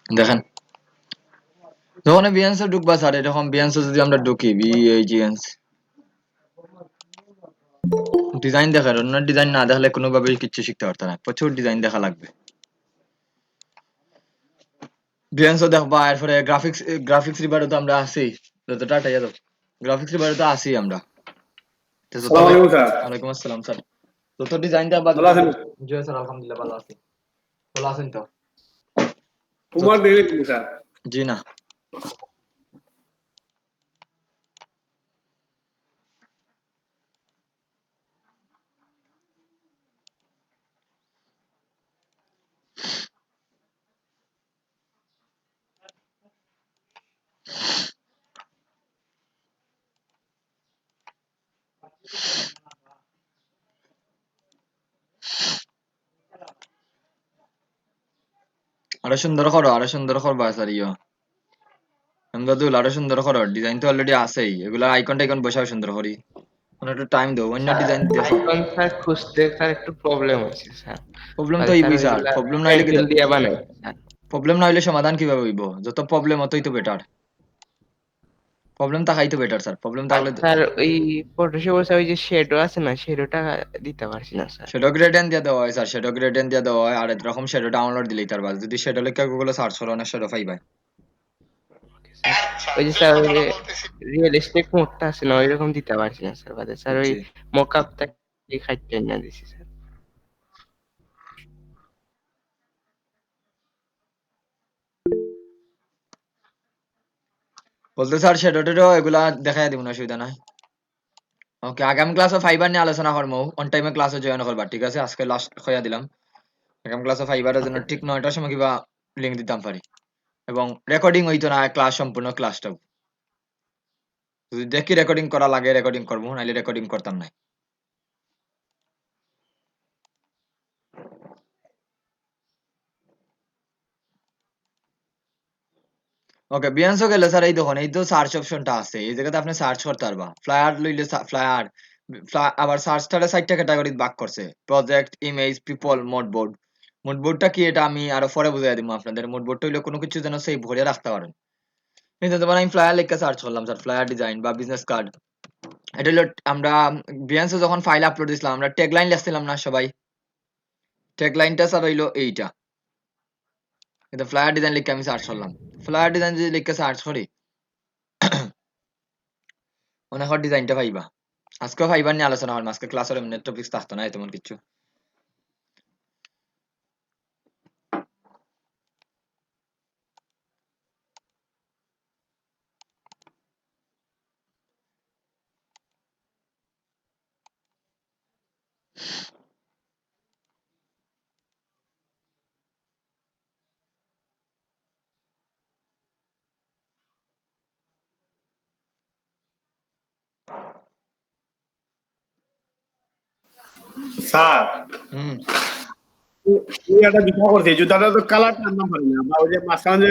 দেখেন যখন বিএনসে ঢুকবা স্যার এরকম বিএনসে যদি আমরা ঢুকি বিএজিএনস ডিজাইন দেখার অন্য ডিজাইন না দেখলে কোনোভাবেই কিচ্ছু শিখতে পারতো না, প্রচুর ডিজাইন দেখা লাগবে। বিএনসও দেখবা, এরপরে গ্রাফিক্স রিভারে তো আমরা আছি, যতটা টাইয়া দাও গ্রাফিক্স রিভারে তো আছি আমরা। তো যত আসসালামু আলাইকুম স্যার। ওয়ালাইকুম আসসালাম স্যার। যত ডিজাইন দেখবা ভালো তত আছেন? জি স্যার আলহামদুলিল্লাহ ভালো আছি। ভালো আছেন তো? তোমার দেরি কি স্যার? জি না, আরো সুন্দর করো, আরো সুন্দর করবা স্যার। আমদাদুল আরো সুন্দর করো, ডিজাইন তো অলরেডি আছেই, এগুলা আইকন টাইকন বসাও সুন্দর করি, একটু টাইম দাও, অন্য স্যার ডিজাইন দেখো। আইকন স্যার খুঁজতে স্যার একটু প্রবলেম হচ্ছে স্যার। প্রবলেম তো মানে স্যার হইবই স্যার, ওইগুলা প্রবলেম না হইলে কি, পেন্সিল দিয়ে বানাই স্যার। প্রবলেম না হইলে সমাধান কিভাবে হইব? যত প্রবলেম অতই তো বেটার, প্রবলেম থাকাই তো বেটার স্যার, প্রবলেম আর থাকলে স্যার ওই ফটোশপে ওই যে শেডো আছে না, শেডোটা দিতে পারছি না স্যার। শ্যাডো গ্রেডিয়েন্ট দিয়ে দেওয়া হয় স্যার, শ্যাডো গ্রেডিয়েন্ট দিয়ে দেওয়া হয়, আর এরকম শ্যাডো ডাউনলোড দিলেই তার বাদ, যদি শ্যাডো লেখা গুগলে সার্চ করো না শ্যাডো পাইবা। স্যার ওই যে স্যার ওই যে রিয়েলিস্টিক মোডটা আছে না, ওইরকম দিতে পারছি না স্যার। বাদে স্যার ওই জি মকআপটা খাইতে না দিছি স্যার। বলতে স্যার শ্যাডো টেডো এগুলা দেখাই দিব না, অসুবিধা নাই। ওকে, আগামী ক্লাসে ফাইবার নিয়ে আলোচনা করবো, অন টাইমে ক্লাসে জয়েন করবা, ঠিক আছে? আজকে লাস্ট হইয়া দিলাম, আগামী ক্লাসে ফাইবারের জন্য ওকে ঠিক 9টার সময় কিবা লিঙ্ক দিতাম পারি, এবং রেকর্ডিং হইতো না ক্লাস, সম্পূর্ণ ক্লাসটাও যদি দেখি রেকর্ডিং করা লাগে রেকর্ডিং করবো, নাইলে রেকর্ডিং করতাম না। ওকে, বিয়ান্সও গেলে স্যার এই দেখুন, এই তো সার্চ অপশনটা আছে, এই জায়গাতে আপনি সার্চ করতে পারবা, ফ্লায়ার লইলে ফ্লায়ার, আবার সার্চটারে 4টা ক্যাটাগরিতে ভাগ করছে, প্রজেক্ট, ইমেজ, পিপল, মোডবোর্ড। মোডবোর্ডটা কি এটা আমি আরো পরে বুঝাই দিব আপনাদের। মোডবোর্ডটা হইলো কোনো কিছু যেন সেই ভরে রাখতে পারেন। এই যেমন আমি ফ্লায়ার লিখে সার্চ করলাম স্যার, ফ্লায়ার ডিজাইন বা বিজনেস কার্ড, এটা হলো আমরা বিয়ান্সে যখন ফাইল আপলোড দিছিলাম আমরা ট্যাগলাইন লিখছিলাম না সবাই, ট্যাগলাইনটা স্যার হইলো এইটা। কিন্তু ফ্লায়ার ডিজাইন লিখে আমি সার্চ করলাম, ফ্লায়ার ডিজাইন যদি লিখে সার্চ করি অনেক ডিজাইনটা পাইবা। আজকেও ফাইবার নিয়ে আলোচনা করলাম, আজকে ক্লাসের এমনি টপিক্স থাকতো না তেমন কিছু। স্যার, হুম, এই একটা জুতা করছি, জুতাটা তো কালারটা আনতাম পারি না, বা ওই যে মাঝখানে যে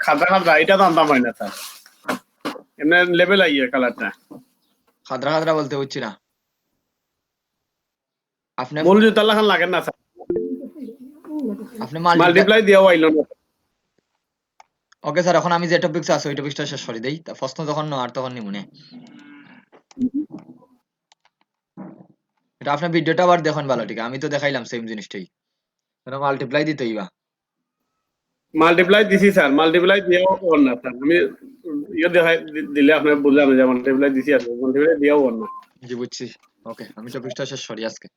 খাদা খাদা এটা তো আনতাম পারি না স্যার। এমনি লেভেল আইয়ে কালারটা। খাদরা খাদরা বলতে বুঝছি না আপনি। মূল জুতা লাগান লাগে না স্যার, আপনি মাল্টিপ্লাই। মাল্টিপ্লাই দিয়েও আইলো না। ওকে স্যার, এখন আমি যে টপিক্স আছে ওই টপিক্সটা শেষ করে দেই, প্রশ্ন যখন আর তখন নিমুনে। এটা আপনার ভিডিওটা আবার দেখুন ভালো, ঠিক আছে? আমি তো দেখাইলাম সেম জিনিসটাই, মাল্টিপ্লাই দিতেই বা। মাল্টিপ্লাই দিছি স্যার, মাল্টিপ্লাই দিয়েও ওর না স্যার। আমি ইয়ে দেখাই দিলে আপনার বুঝলাম যে মাল্টিপ্লাই দিছি আর মাল্টিপ্লাই দিয়েও ওর না। জি বুঝছি। ওকে, আমি টপিক্সটা শেষ করি আজকে,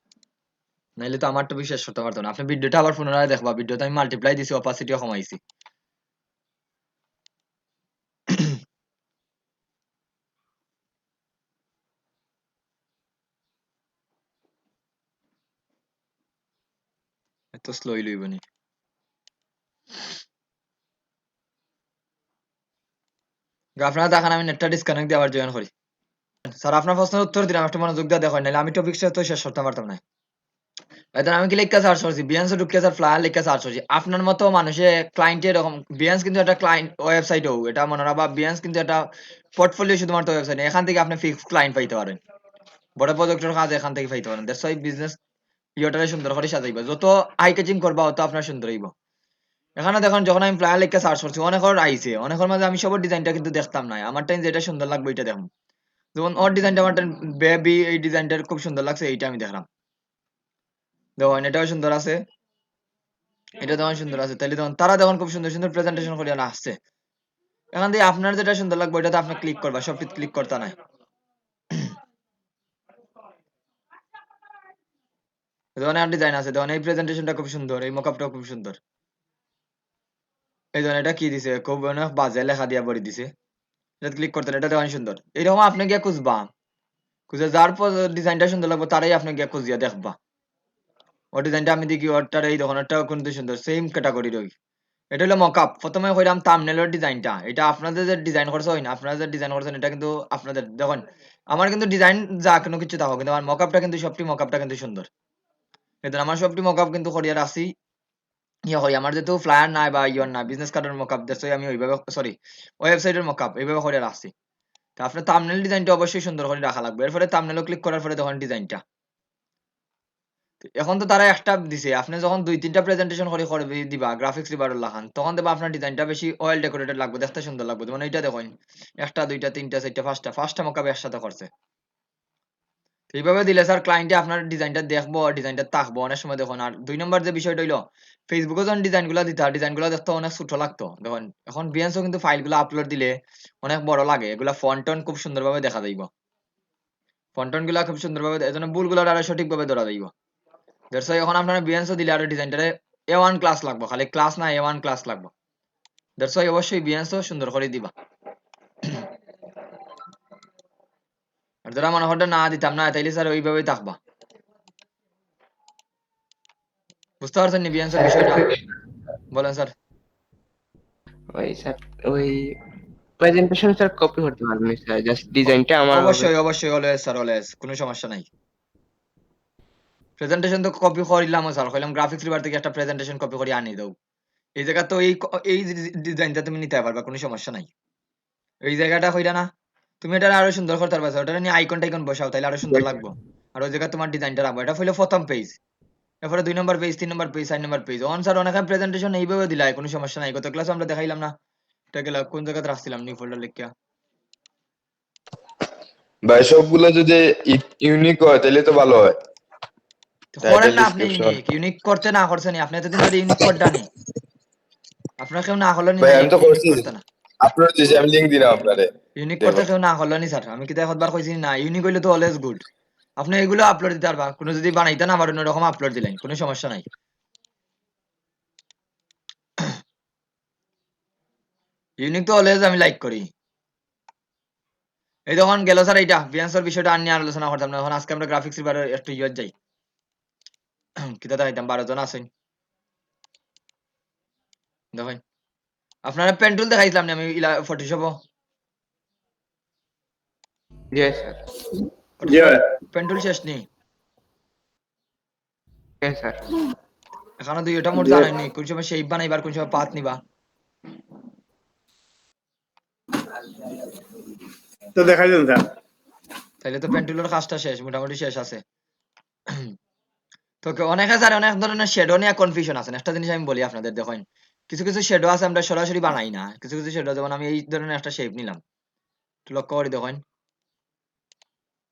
নাইলে তো আমার টপিক শেষ করতে পারতো না। আপনি ভিডিওটা আবার পুনরায় দেখবা, ভিডিওতে আমি মাল্টিপ্লাই দিছি, অপাসিটিও কমাইছি। এত স্লোই লইবনি। আপনারা দেখেন আমি নেটটা ডিসকানেক্ট দিয়ে আবার জয়েন করি। স্যার আপনার প্রশ্নের উত্তর দিলাম, একটু মনোযোগ দিয়ে দেখেন, নাহলে আমি টপিকটা তো শেষ করতে পারতাম না। এখন আমি কি লেখা সার্চ করছি, বিয়ান্স ঢুকে স্যার ফ্লায়ার লেখা সার্চ করছি, আপনার মতো মানুষে ক্লায়েন্টের এরকম, বিয়ান্স কিন্তু একটা ক্লায়েন্ট ওয়েবসাইটও, এটা মনে রাখবা, বিয়ান্স কিন্তু একটা পোর্টফোলিও শুধুমাত্র ওয়েবসাইট, এখান থেকে আপনি ফিক্স ক্লায়েন্ট পাইতে পারেন, বড় প্রজেক্টের কাজ এখান থেকে পাইতে পারেন। দ্যাটস ওয়াই বিজনেস ইয়েটারে সুন্দর করে সাজাইবা, যত হাই ক্যাচিং করবা তত আপনার সুন্দর হইব। এখানে দেখুন যখন আমি ফ্লায়ার লিখে সার্চ করছি অনেকের আইছে, অনেকের মাঝে আমি সবার ডিজাইনটা কিন্তু দেখতাম না। আমার টাইম যেটা সুন্দর লাগবে এটা দেখুন। যেমন ওর ডিজাইনটা আমার বেবি এই ডিজাইনটা খুব সুন্দর লাগছে, এইটা আমি দেখলাম। দেখুন এটাও সুন্দর আছে, এটা দেখুন সুন্দর আছে। তাইলে দেখুন তারা দেখুন খুব সুন্দর সুন্দর প্রেজেন্টেশন করে না আসছে। এখান থেকে আপনার যেটা সুন্দর লাগবে ওটাতে আপনি ক্লিক করবা, সবটি ক্লিক করতে নাই। ধরনের আর ডিজাইন আছে, ধরনের এই প্রেজেন্টেশনটা খুব সুন্দর, এই মকআপটাও খুব সুন্দর। এই ধরনের এটা কি দিছে, খুব অনেক বাজে লেখা দিয়া ভরে দিছে। এটা ক্লিক করতে এটা দেখুন সুন্দর। এরকম আপনি গিয়ে খুঁজবা, খুঁজে যার পর ডিজাইনটা সুন্দর লাগবে তারাই আপনি গিয়ে খুঁজিয়া দেখবা। ও ডিজাইনটা আমি দেখি ওরটার এই দেখুন ওরটাও কিন্তু সুন্দর, সেম ক্যাটাগরির ওই। এটা হলো মকআপ। প্রথমে কইলাম থাম্বনেলের ডিজাইনটা, এটা আপনাদের যে ডিজাইন করছে হয় না, আপনারা যে ডিজাইন করছেন এটা কিন্তু আপনাদের দেখুন। আমার কিন্তু ডিজাইন যা কোনো কিছু থাকো কিন্তু আমার মকআপটা কিন্তু সবটি মকআপটা কিন্তু সুন্দর। এদের আমার সবটি মকআপ কিন্তু করিয়া রাখছি। ইয়ে করি আমার যেহেতু ফ্লায়ার নাই বা ইয়র নাই, বিজনেস কার্ডের মকআপ দেখছই আমি ওইভাবে, সরি ওয়েবসাইটের মকআপ এইভাবে করে রাখছি। তো আপনার থাম্বনেল ডিজাইনটা অবশ্যই সুন্দর করে রাখা লাগবে। এরপরে থাম্বনেলও ক্লিক করার পরে তখন ডিজাইনটা। এখন তো তারা একটা দিছে, আপনি যখন ২-৩টা প্রেজেন্টেশন করে করবে দিবা গ্রাফিক্স রিবারর লাগান, তখন দেখবা আপনার ডিজাইনটা বেশি ওয়েল ডেকোরেটেড লাগবে, দেখতে সুন্দর লাগবে। যেমন এইটা দেখুন ১টা ২টা ৩টা ৪টা ৫টা মকআপ একসাথে করছে। তো এইভাবে দিলে স্যার ক্লায়েন্টে আপনার ডিজাইনটা দেখবো আর ডিজাইনটা তাকবো অনেক সময় দেখুন। আর ২ নম্বর যে বিষয়টা হইলো ফেসবুকে যখন ডিজাইনগুলো দিতা, ডিজাইনগুলো দেখতে অনেক ছোট লাগতো। দেখুন এখন Behance ও কিন্তু ফাইলগুলো আপলোড দিলে অনেক বড় লাগে। এগুলা ফন্ট-টন্ট খুব সুন্দরভাবে দেখা যাইব। ফন্ট-টন্ট গুলা খুব সুন্দরভাবে এজন্য ভুলগুলো আরো সঠিকভাবে ধরা যাইব। দ্যাটস ওয়াই এখন আপনারা Behance ও দিলে আরো ডিজাইনটারে A1 ক্লাস লাগবো। খালি ক্লাস না A1 ক্লাস লাগবো। দ্যাটস ওয়াই অবশ্যই Behance ও সুন্দর করে দিবা। আর যারা মনে করতে না দিতাম না তাইলে স্যার ওইভাবেই থাকবা। বুঝতে পারছেন নি Behance এর বিষয়টা? বলেন স্যার। ওই স্যার ওই প্রেজেন্টেশন স্যার কপি করতে পারবেন স্যার, জাস্ট ডিজাইনটা আমার অবশ্যই, অবশ্যই অলওয়েজ স্যার অলওয়েজ। কোনো সমস্যা নাই। প্রেজেন্টেশন তো কপি করিলামও স্যার। কইলাম গ্রাফিক্স রিবার থেকে একটা প্রেজেন্টেশন কপি করে আনি দাও। এই জায়গা তো এই ডিজাইনটা তুমি নিতে পারবা, কোনো সমস্যা নাই। এই জায়গাটা কইরা না তুমি এটা আরো সুন্দর করতে পারবা স্যার। ওটা নিয়ে আইকন টাইকন বসাও তাইলে আরো সুন্দর লাগবো। আর ওই জায়গায় তোমার ডিজাইনটা রাখবো। এটা হইলো ১ম পেজ। এরপরে ২ নম্বর পেজ, ৩ নম্বর পেজ, ৪ নম্বর পেজ। অন স্যার অনেকে প্রেজেন্টেশন এইভাবে দিলাই, কোনো সমস্যা নাই। গত ক্লাসে আমরা দেখাইলাম না? এটা গেলা কোন জায়গাতে রাখছিলাম নিউ ফোল্ডার লিখিয়া। ভাই সবগুলো যদি ইউনিক হয় তাহলে তো ভালো হয়। করেন টাইটেল না আপনি ডিসক্রিপশন। ইউনিক। ইউনিক করতে না করছেন আপনি এতদিন ধরে ইউনিক কোডটা নি। আপনার কেউ না করলেনি ভাই না আমি তো ইউনিক করছি, করতে না। আপলোড দিয়েছি, আমি লিঙ্ক দিলাম আপনারে, ইউনিক করতে দেখুন। কেউ না করলেনি স্যার। আমি কি একবার কইছি না ইউনিক হইলে তো অলওয়েজ গুড। আপনি এগুলো আপলোড দিতে পারবা। কোনো যদি বানাইতে না পারেন ওরকম আপলোড দিলেন, কোনো সমস্যা নাই। ইউনিক তো অলওয়েজ আমি লাইক করি। এই যখন গেল স্যার এইটা Behance বিষয়টা আর নিয়ে আলোচনা করতাম না। এখন আজকে আমরা গ্রাফিক্স রিবারে একটু ইয়ে যাই। কিতা দেখাইতাম ১২ জন আছেন। দেখেন আপনারা পেন টুল দেখাইছিলাম না আমি ফটোশপও। জি স্যার। জি ভাই। পেন টুল শেষ নি। হ্যাঁ স্যার। এখনো ২টা মোড জি। জানাইনি। কোন সময় শেপ বানাইবার, কোন সময় পাথ নিবা। তো দেখাই দেন স্যার। তাইলে তো পেন টুলের কাজটা শেষ, মোটামুটি শেষ আছে। তো অনেকে স্যার অনেক ধরনের শ্যাডো নিয়ে কনফিউশন আছে। একটা জিনিস আমি বলি আপনাদের দেখেন। কিছু কিছু শ্যাডো আছে আমরা সরাসরি বানাই না। কিছু কিছু শ্যাডো যেমন আমি এই ধরনের একটা শেপ নিলাম। একটু লক্ষ্য করে দেখেন।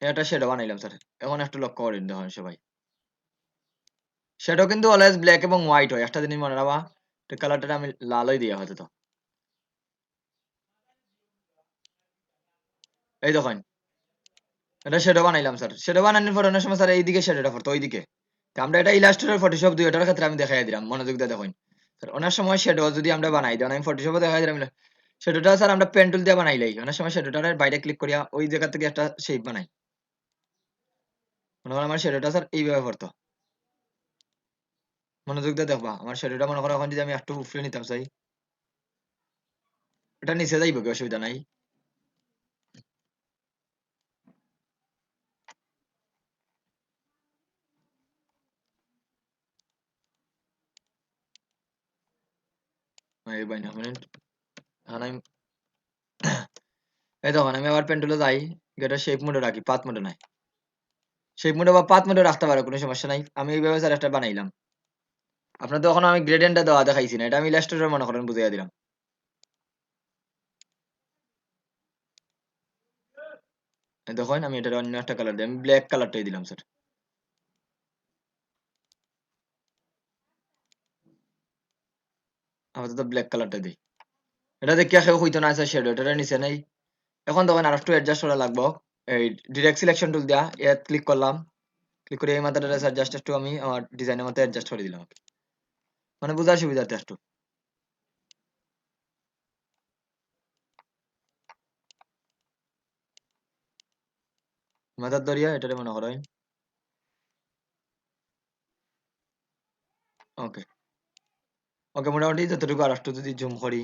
একটা শ্যাডো বানাইলাম স্যার। এখন একটু লক্ষ্য করেন দেখেন সবাই। শ্যাডো কিন্তু অলওয়েজ ব্ল্যাক এবং হোয়াইট হয়। একটা জিনিস মনে রাখবা। কালারটা আমি লালই দিয়ে হয়তো। এই দেখেন। এটা শ্যাডো বানাইলাম স্যার। শ্যাডো বানানোর পর অনেক সময় স্যার এইদিকে শ্যাডোটা পড়তো ওইদিকে। তো আমরা এটা ইলাস্ট্রেটর, ফটোশপ দুইটার ক্ষেত্রে আমি দেখাই দিলাম। মনোযোগ দিয়ে দেখেন। স্যার অনেক সময় শ্যাডো যদি আমরা বানাই দেন আমি ফটোশপে দেখাই দিলাম। শ্যাডোটা স্যার আমরা পেন টুল দিয়ে বানাইলাই। অনেক সময় শ্যাডোটার বাইরে ক্লিক করিয়া ওই জায়গা থেকে একটা শেপ বানাই। মনে করেন আমার শ্যাডোটা স্যার এইভাবে পড়তো। মনোযোগ দিয়ে দেখবা। আমার শ্যাডোটা মনে করো এখন যদি আমি একটু উপরে নিতাম চাই। এটা নিচে যাইব কি অসুবিধা নাই। এই বাইনা মিনিট। এখন আমি এই দেখুন আমি আবার পেন টুলে যাই। এটা শেপ মোডে রাখি, পাথ মোডে নাই। শেপ মোডে বা পাথ মোডে রাখতে পারো, কোনো সমস্যা নাই। আমি এইভাবে স্যার একটা বানাইলাম। আপনার তো এখন আমি গ্রেডিয়েন্টটা দেওয়া দেখাইছি না, এটা আমি ইলাস্ট্রেটর মনে করেন বুঝাইয়া দিলাম। দেখেন আমি এটার অন্য একটা কালার দিই, আমি ব্ল্যাক কালারটাই দিলাম স্যার। আপাতত ব্ল্যাক কালারটা দিই। এটা দেখিয়া কেউ হইতো না স্যার শ্যাডো এটা নিচে নেই। এখন দেখেন আর একটু অ্যাডজাস্ট করা লাগবো। এই ডিরেক্ট সিলেকশন টুল দিয়া এর ক্লিক করলাম, ক্লিক করে এই মাথাটা স্যার জাস্ট একটু আমি আমার ডিজাইনের মতো অ্যাডজাস্ট করে দিলাম, মানে বোঝার সুবিধার্থে একটু। মাথার দরিয়া এটারে মনে করেন ওকে। ওকে মোটামুটি যতটুকু আর একটু যদি জুম করি,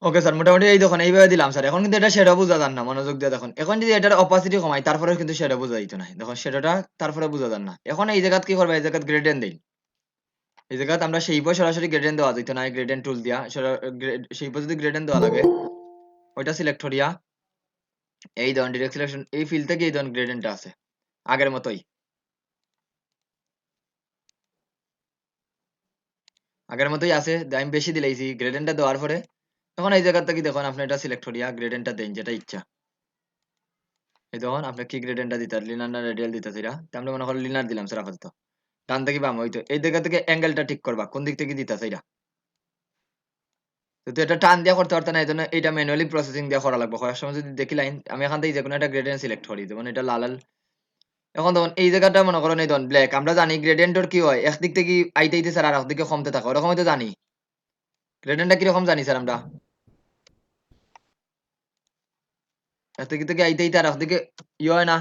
ওকে স্যার মোটামুটি এই দেখুন এইভাবে দিলাম স্যার। এখন কিন্তু এটা সেটা বোঝা যান না, মনোযোগ দিয়ে দেখুন। এখন যদি এটার অপাসিটি কমাই তারপরেও কিন্তু সেটা বোঝা যাইতো না, দেখুন সেটাটা তারপরে বোঝা যান না। এখন এই জায়গাত কি করবে, এই জায়গাত গ্রেডিয়েন্ট দেই। এই জায়গাত আমরা সেইপও সরাসরি গ্রেডিয়েন্ট দেওয়া যাইতো না, গ্রেডিয়েন্ট টুল দিয়া সেইপও যদি গ্রেডিয়েন্ট দেওয়া লাগে ওইটা সিলেক্ট করিয়া এই ধরুন ডিরেক্ট সিলেকশন এই ফিল্ড থেকে এই ধরুন গ্রেডিয়েন্টটা আছে আগের মতোই, আগের মতোই আছে। আমি বেশি দিলাইছি গ্রেডিয়েন্টটা দেওয়ার পরে। এখন এই জায়গা থেকে দেখুন আপনি এটা সিলেক্ট করিয়া গ্রেডিয়েন্টটা দেন যেটা ইচ্ছা। এই দেখুন আপনি কি গ্রেডিয়েন্টটা দিতে লিনার না রেডিয়াল দিতে সেটা আমরা মনে করি লিনার দিলাম স্যার আপাতত। ডান থেকে বাম হইতো এই জায়গা থেকে অ্যাঙ্গেলটা ঠিক করবা কোন দিক থেকে দিতেছে এটা। তো এটা টান দিয়া করতে পারতো না, এই জন্য এটা ম্যানুয়ালি প্রসেসিং দিয়ে করা লাগবে। করার সময় যদি দেখি লাইন আমি এখান থেকে যে কোনো একটা গ্রেডিয়েন্ট সিলেক্ট করি, যেমন এটা লাল লাল। এখন দেখুন এই জায়গাটা মনে করেন এই ধরুন ব্ল্যাক, আমরা জানি গ্রেডিয়েন্টর কি হয় একদিক থেকে আইতে আইতে স্যার আর একদিকে কমতে থাকে, ওরকম হয়তো জানি গ্রেডিয়েন্টটা কিরকম জানি স্যার আমরা একদিক থেকে আইতে আইতে আর একদিকে ইয়ে হয় না।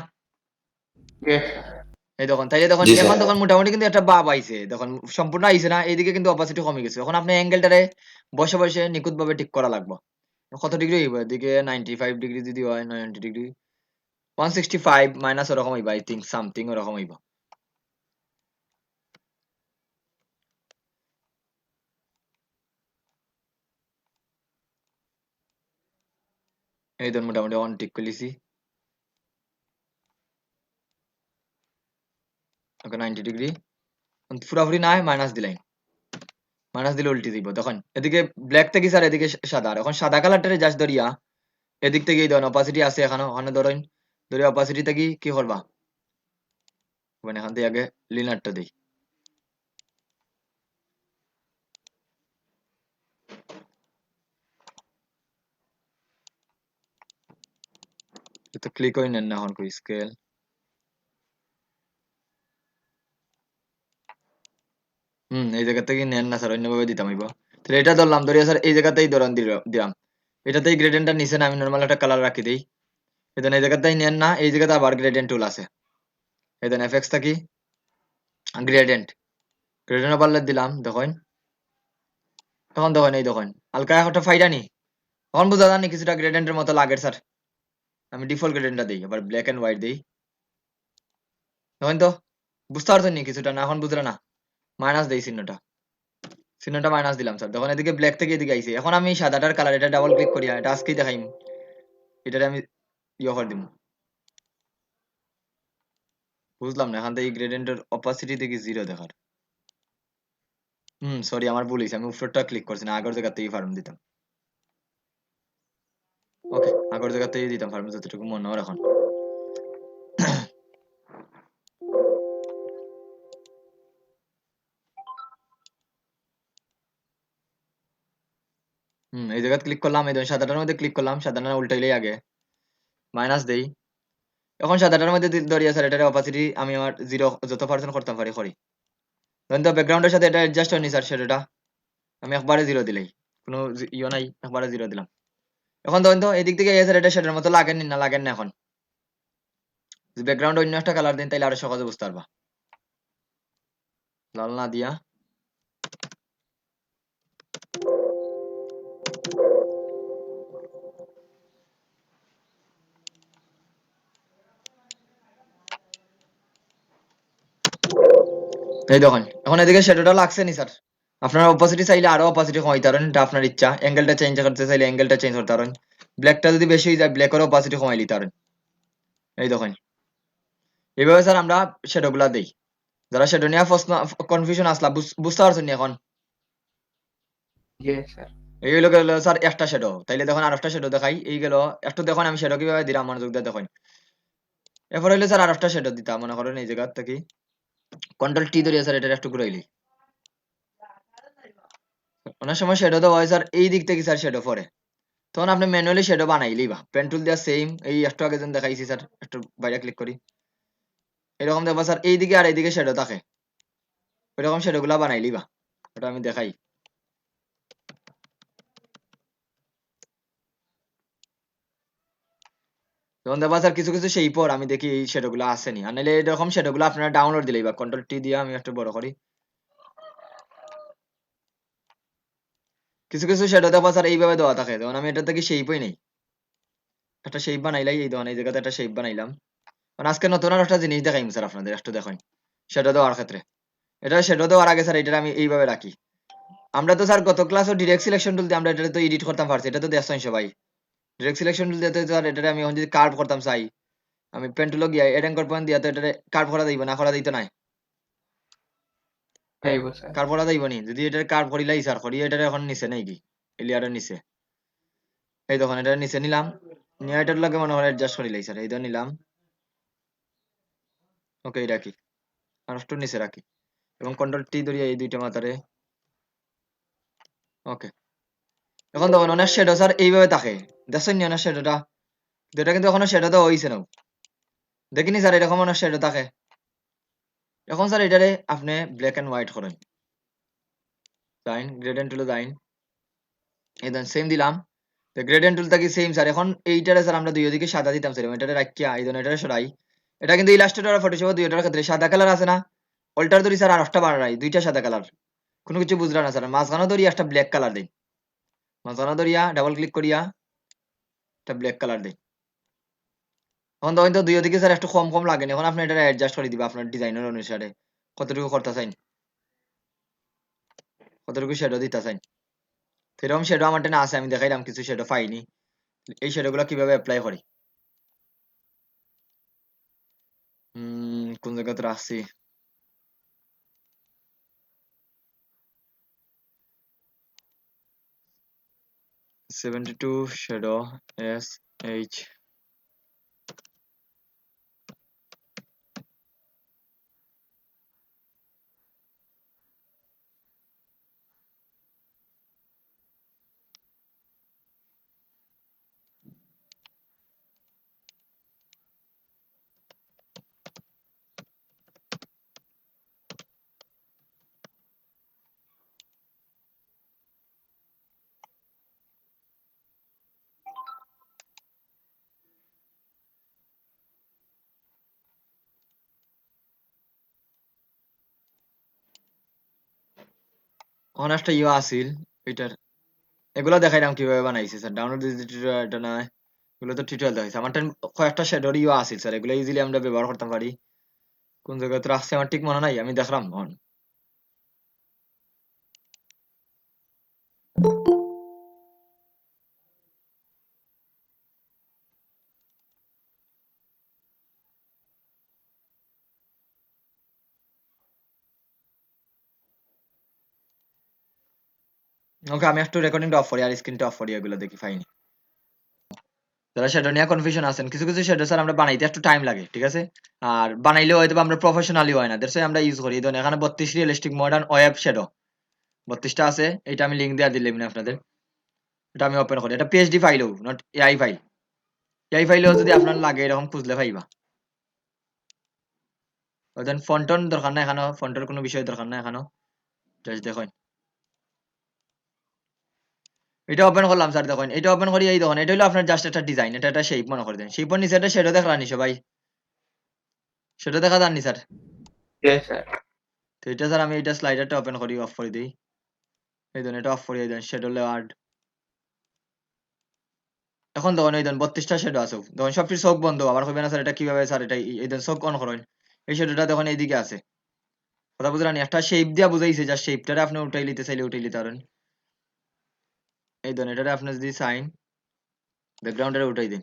Yes. এই দেখুন তাই দেখুন জি স্যার। এখন তখন মোটামুটি কিন্তু একটা ভাব আইছে, দেখুন সম্পূর্ণ আইছে না, এইদিকে কিন্তু অপাসিটি কমে গেছে। এখন আপনি অ্যাঙ্গেলটারে বসে বসে নিখুঁত ভাবে ঠিক করা লাগবে। কত ডিগ্রি হইব এদিকে 95 ডিগ্রি যদি হয় 90 ডিগ্রি 165 মাইনাস ওরকম হইবা আই থিঙ্ক সামথিং ওরকম হইবা। এই ধরুন মোটামুটি অন ঠিক করেছি। ওকে 90 ডিগ্রি পুরাপুরি না মাইনাস দিলাই, মাইনাস দিলে উল্টে দিব। তখন এদিকে ব্ল্যাক থেকে স্যার এদিকে সাদা, আর এখন সাদা কালারটারে জাস্ট ধরিয়া এদিক থেকে এই ধরুন অপাসিটি আছে এখানে, ওখানে ধরেন ধরে অপাসিটি থেকে কি করবা মানে এখান থেকে আগে লিনারটা দিই। তো ক্লিক করে নেন না এখন কই স্কেল। এই জায়গা থেকে নেন না স্যার, অন্যভাবে দিতাম হইব। তাহলে এটা ধরলাম, ধরিয়া স্যার এই জায়গাতেই ধরান দিলাম। এটাতেই গ্রেডিয়েন্টটা নিচে না আমি নর্মাল একটা কালার রাখি দিই। এই এই জায়গাতেই নেন না, এই জায়গাতে আবার গ্রেডিয়েন্ট টুল আছে। এই দেন এফএক্স থাকি গ্রেডিয়েন্ট, গ্রেডিয়েন্ট ওভারলে দিলাম দেখেন। এখন দেখেন এই দেখেন হালকা একটা ফাইডা নি, এখন বোঝা যায়নি কিছুটা গ্রেডিয়েন্টের মতো লাগে স্যার। আমি ডিফল্ট গ্রেডিয়েন্টটা দিই, আবার ব্ল্যাক এন্ড হোয়াইট দিই। দেখেন তো বুঝতে পারছেন নি কিছুটা না, এখন বুঝলে না মাইনাস দেই চিহ্নটা, চিহ্নটা মাইনাস দিলাম স্যার। দেখুন এদিকে ব্ল্যাক থেকে এদিকে আইছে। এখন আমি সাদাটার কালার এটা ডাবল ক্লিক করি, এটা আজকেই দেখাইম, এটারে আমি ইয়ে করে দিব। বুঝলাম না এখান থেকে গ্রেডিয়েন্টের অপাসিটি থেকে 0 দেখার। সরি আমার ভুল হয়েছে, আমি উপরটা ক্লিক করছি না, আগের জায়গা থেকে ফার্ম দিতাম। ওকে আগের জায়গা থেকে দিতাম ফার্ম যতটুকু মনে হয় এখন। এই জায়গা ক্লিক করলাম, এই ধরুন সাদাটার মধ্যে ক্লিক করলাম, সাদাটা উল্টাইলেই আগে মাইনাস দেই। এখন সাদাটার মধ্যে ধরিয়া স্যার এটার অপাসিটি আমি আমার 0 যত পার্সেন্ট করতাম পারি করি। ধরেন তো ব্যাকগ্রাউন্ডের সাথে এটা অ্যাডজাস্ট হয়নি স্যার, সেটা আমি একবারে 0 দিলাই, কোনো ইয়ে নাই, একবারে 0 দিলাম। এখন ধরেন তো এদিক থেকে স্যার এটা সেটার মতো লাগেন না লাগেন না। এখন যদি ব্যাকগ্রাউন্ড অন্য একটা কালার দিন তাহলে আরো সহজে বুঝতে পারবা। লাল না দিয়া এই দেখুন এখন এদিকে শ্যাডোটা লাগছে নি স্যার। আপনার অপোজিটি চাইলে আরো অপোজিটি কমাইতে পারেন, এটা আপনার ইচ্ছা। অ্যাঙ্গেলটা চেঞ্জ করতে চাইলে অ্যাঙ্গেলটা চেঞ্জ করতে পারেন। ব্ল্যাকটা যদি বেশি হয়ে যায় ব্ল্যাকের অপোজিটি কমাই নিতে পারেন। এই দেখেন এইভাবে স্যার আমরা শ্যাডো গুলা দেই। যারা শ্যাডো নিয়ে প্রশ্ন কনফিউশন আসলা বুঝতে পারছেন নি এখন? জি স্যার। এই হইলো গেল স্যার একটা শ্যাডো, তাইলে দেখুন আরেকটা শ্যাডো দেখাই, এই গেল একটু দেখুন আমি শ্যাডো কিভাবে দিলাম মনোযোগ দিয়ে দেখুন। এরপর হইলো স্যার আরেকটা শ্যাডো দিতাম, মনে করেন এই জায়গা থেকে কন্ট্রোল টি ধরিয়া স্যার এটা একটু ঘুরাইলি, অনেক সময় শ্যাডো দেওয়া হয় স্যার এই দিক থেকে স্যার শ্যাডো পড়ে, তখন আপনি ম্যানুয়ালি শ্যাডো বানাইলি বা পেন টুল দিয়া সেম এই একটু আগে যেন দেখাইছি স্যার, একটু বাইরে ক্লিক করি, এরকম দেখবা স্যার এইদিকে আর এইদিকে শ্যাডো থাকে, ওইরকম শ্যাডো গুলা বানাইলি বা ওটা আমি দেখাই। যখন দেখবা স্যার কিছু কিছু সেই পর আমি দেখি এই শ্যাডো গুলো আসেনি, আর নাহলে এরকম শ্যাডো গুলো আপনারা ডাউনলোড দিলেই বা কন্ট্রোল টি দিয়ে আমি একটু বড় করি, কিছু কিছু শ্যাডো দেখবা স্যার এইভাবে দেওয়া থাকে, যেমন আমি এটা থেকে শেপই নেই, একটা শেপ বানাইলাই এই ধরনের, এই জায়গাতে একটা শেপ বানাইলাম। মানে আজকে নতুন আর একটা জিনিস দেখাইম স্যার আপনাদের, একটু দেখেন শ্যাডো দেওয়ার ক্ষেত্রে। এটা শ্যাডো দেওয়ার আগে স্যার এটা আমি এইভাবে রাখি। আমরা তো স্যার গত ক্লাসও ডিরেক্ট সিলেকশন টুল দিয়ে আমরা এটা তো এডিট করতাম পারছি, এটা তো দেখছেন সবাই। ডিরেক্ট সিলেকশন টুল দিয়ে তো স্যার এটা আমি এখন যদি কার্ভ করতাম চাই, আমি পেন টুলও গিয়া এড অ্যাঙ্কর পয়েন্ট দিয়া তো এটা কার্ভ করা যাইব না, করা যাইতো না, যাইব স্যার। কার্ভ করা যাইব নি, যদি এটা কার্ভ করিলাই স্যার করি এটা এখন নিচে নাই কি এই লেয়ারের নিচে, এই দেখুন এটা নিচে নিলাম, নিয়ে এটার লাগে মনে হয় অ্যাডজাস্ট করিলাই স্যার, এই ধর নিলাম, ওকে এই রাখি, আর একটু নিচে রাখি এবং কন্ট্রোল টি ধরিয়া এই দুইটা মাথারে, ওকে। এখন দেখুন অনেক শ্যাডো স্যার এইভাবে থাকে, দেখছেন নি অনেক শ্যাডোটা, এটা কিন্তু এখনো শ্যাডো দেওয়া হইছে না, দেখিনি স্যার এরকম অনেক শ্যাডো থাকে। এখন স্যার এটারে আপনি ব্ল্যাক এন্ড হোয়াইট করেন, যাইন গ্রেডিয়েন্ট টুলে যাইন, এই দেন সেম দিলাম, তো গ্রেডিয়েন্ট টুল থাকি সেম স্যার, এখন এইটারে স্যার আমরা দুই দিকে সাদা দিতাম স্যার, এটারে রাখিয়া এই ধরনের এটারে সরাই, এটা কিন্তু ইলাস্ট্রেটর আর ফটোশপ দুইটার ক্ষেত্রে সাদা কালার আছে না, অল্টার ধরি স্যার আর একটা বাড়াই দুইটা সাদা কালার, কোনো কিছু বুঝলা না স্যার, মাঝখানে ধরিয়া একটা ব্ল্যাক কালার দেই, মাঝখানে ধরিয়া ডাবল ক্লিক করিয়া একটা ব্ল্যাক কালার দেই। এখন তখন তো দুই দিকে স্যার একটু কম কম লাগে, এখন আপনি এটা অ্যাডজাস্ট করে দিবা আপনার ডিজাইনের অনুসারে, কতটুকু করতে চাইন, কতটুকু শ্যাডো দিতে চাইন, সেরকম শ্যাডো আমার টেনে আছে, আমি দেখাইলাম কিছু শ্যাডো পাইনি, এই শ্যাডো গুলো কিভাবে অ্যাপ্লাই করি। কোন জায়গাতে রাখছি, 72 শ্যাডো এস এইচ, এখন একটা ইয়ে আসিল এটার, এগুলো দেখাইলাম কিভাবে বানাইছে স্যার, ডাউনলোড এটা না, এগুলো তো টিউটোরিয়াল দেখাইছে, আমার কয়েকটা শ্যাডোর ইয়ে আসিল স্যার, এগুলো ইজিলি আমরা ব্যবহার করতে পারি, কোন জায়গাতে রাখছে আমার ঠিক মনে নাই, আমি দেখলাম এখন। ওকে আমি একটু রেকর্ডিংটা অফ করি আর স্ক্রিনটা অফ করি, এগুলো দেখি ফাইনি। যারা শ্যাডো নিয়ে কনফিউশন আছেন, কিছু কিছু শ্যাডো স্যার আমরা বানাইতে একটু টাইম লাগে, ঠিক আছে, আর বানাইলেও হয়তো আমরা প্রফেশনালি হয় না, দ্যাটস আমরা ইউজ করি, ধরুন এখানে 32 রিয়েলিস্টিক মডার্ন ওয়েব শ্যাডো 32টা আছে, এটা আমি লিঙ্ক দেওয়া দিলাম না আপনাদের, এটা আমি ওপেন করি, এটা পিএইচডি ফাইলও নট এআই ফাইল, এআই ফাইলেও যদি আপনার লাগে এরকম খুঁজলে পাইবা। দেন ফন্টন দরকার না, এখানে ফন্টের কোনো বিষয় দরকার না, এখানেও জাস্ট দেখুন এটা ওপেন করলাম স্যার, দেখুন এটা ওপেন করি, এই দেখুন এটা হলো আপনার জাস্ট একটা ডিজাইন, এটা একটা শেপ মনে করে দেন, শেপের নিচে একটা শ্যাডো দেখলানি সবাই, সেটা দেখা যাননি স্যার, ইয়েস স্যার। তো এটা স্যার আমি এটা স্লাইডারটা ওপেন করি অফ করে দিই, এই ধরুন এটা অফ করে দেন শ্যাডো লেয়ার্ড, এখন দেখুন এই ধরুন 32টা শ্যাডো আছে, দেখুন সবটির চোখ বন্ধ, আবার কইবেন না স্যার এটা কিভাবে স্যার, এটা এই ধরুন চোখ অন করেন, এই শ্যাডোটা দেখুন এইদিকে আছে, কথা বুঝলেন, একটা শেপ দিয়া বুঝাইছে, যা শেপটারে আপনি উঠাই নিতে চাইলে উঠাই নিতে পারেন, এই ধরুন এটারে আপনি যদি চাইন ব্যাকগ্রাউন্ডে উঠাই দিন,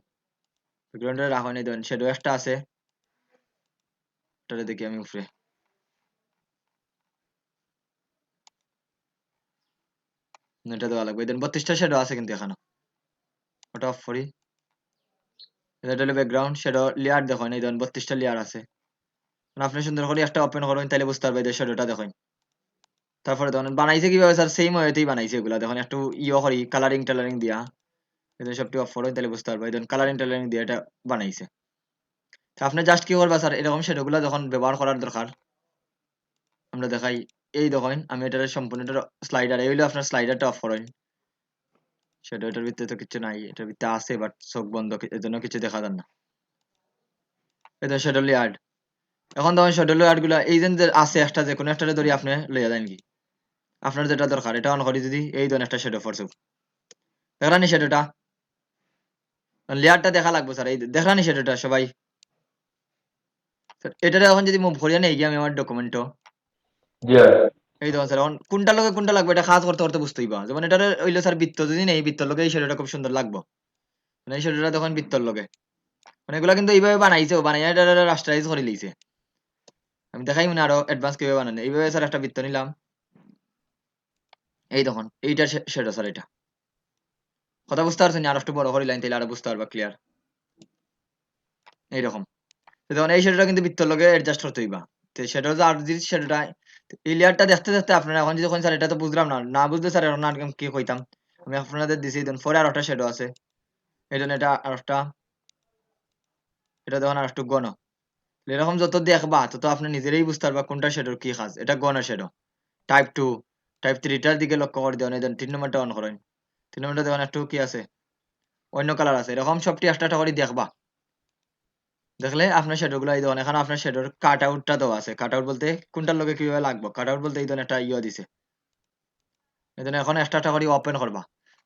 ব্যাকগ্রাউন্ডে রাখো নি দেন শ্যাডো একটা আছে এটারে দেখি আমি উপরে না, এটা দেওয়া লাগবে দেন 32টা শ্যাডো আছে কিন্তু এখানে ওটা অফ করি এটা হলো ব্যাকগ্রাউন্ড শ্যাডো লেয়ার দেখো এই দেন 32টা লেয়ার আছে এখন আপনি সুন্দর করে একটা ওপেন করুন তাহলে বুঝতে পারবে যে শ্যাডোটা দেখুন তারপরে দেখুন বানাইছে কিভাবে স্যার সেম ওয়েতেই বানাইছে এগুলা দেখুন একটু ইয়ে করি কালারিং টালারিং দিয়া এদের সবটি অফ করুন তাহলে বুঝতে পারবে দেন কালারিং টালারিং দিয়ে এটা বানাইছে তো আপনি জাস্ট কি করবা স্যার এরকম শ্যাডোগুলো যখন ব্যবহার করার দরকার আমরা দেখাই এই দেখেন আমি এটার সম্পূর্ণ স্লাইডার এই হলো আপনার স্লাইডারটা অফ করেন শ্যাডো এটার ভিতরে তো কিছু নাই এটার ভিতরে আছে বাট চোখ বন্ধ এর জন্য কিছু দেখা যান না এটা শ্যাডো লেয়ার এখন তখন শ্যাডো লেয়ার গুলা এই যে আছে একটা যে কোনো একটা ধরি আপনি লইয়া দেন কি আপনার যেটা দরকার এটা অন করি যদি এই ধরনের একটা শ্যাডো ফোর্স দেখলানি শ্যাডোটা লেয়ারটা দেখা লাগবে স্যার এই দেখলানি শ্যাডোটা সবাই স্যার এটারে এখন যদি মুভ করিয়া নেই গিয়ে আমি আমার ডকুমেন্টও এই দেখুন স্যার এখন কোনটা লাগবে এটা কাজ করতে করতে বুঝতেই পারবা যেমন এটার হইলো স্যার বৃত্ত যদি নেই বৃত্তর লগে এই শ্যাডোটা খুব সুন্দর লাগবে মানে এই শ্যাডোটা তখন বৃত্তর লগে মানে এগুলা কিন্তু এইভাবে বানাইছে বানাইয়া এটা রাস্টারাইজ করে লইছে আমি দেখাই মানে আরো অ্যাডভান্স কিভাবে বানানো এইভাবে স্যার একটা বৃত্ত নিলাম এই দেখুন এইটা শ্যাডো স্যার এটা কথা বুঝতে পারছেন আর একটু বড় করে লাইন তাইলে আরো বুঝতে পারবা ক্লিয়ার এইরকম তো দেখুন এই শ্যাডোটা কিন্তু বৃত্তর লগে অ্যাডজাস্ট করতে হইবা তো সেটা হচ্ছে আর যদি শ্যাডোটা এই লেয়ারটা দেখতে দেখতে আপনারা এখন যখন স্যার এটা তো বুঝলাম না না বুঝলে স্যার এখন আর কি কইতাম আমি আপনাদের দিছি দেন পরে আর একটা শ্যাডো আছে এই জন্য এটা আর একটা এটা দেখুন আর একটু গণ এরকম যত দেখবা তত আপনি নিজেরাই বুঝতে পারবা কোনটা শ্যাডোর কি কাজ এটা গণ শ্যাডো টাইপ 2 টাইপ 3 টার দিকে লক্ষ্য করে দেন এই দেন 3 নম্বরটা অন করেন 3 নম্বরটা দেখুন একটু কি আছে অন্য কালার আছে এরকম সবটি একটা একটা করে দেখবা দেখলে আপনার শ্যাডো গুলো এই দেখুন এখানে আপনার শ্যাডোর কাট আউটটা দেওয়া আছে কাট আউট বলতে কোনটার লগে কিভাবে লাগবে কাট আউট বলতে এই ধরনের একটা ইয়ে দিছে এই জন্য এখন একটা একটা করে ওপেন করবা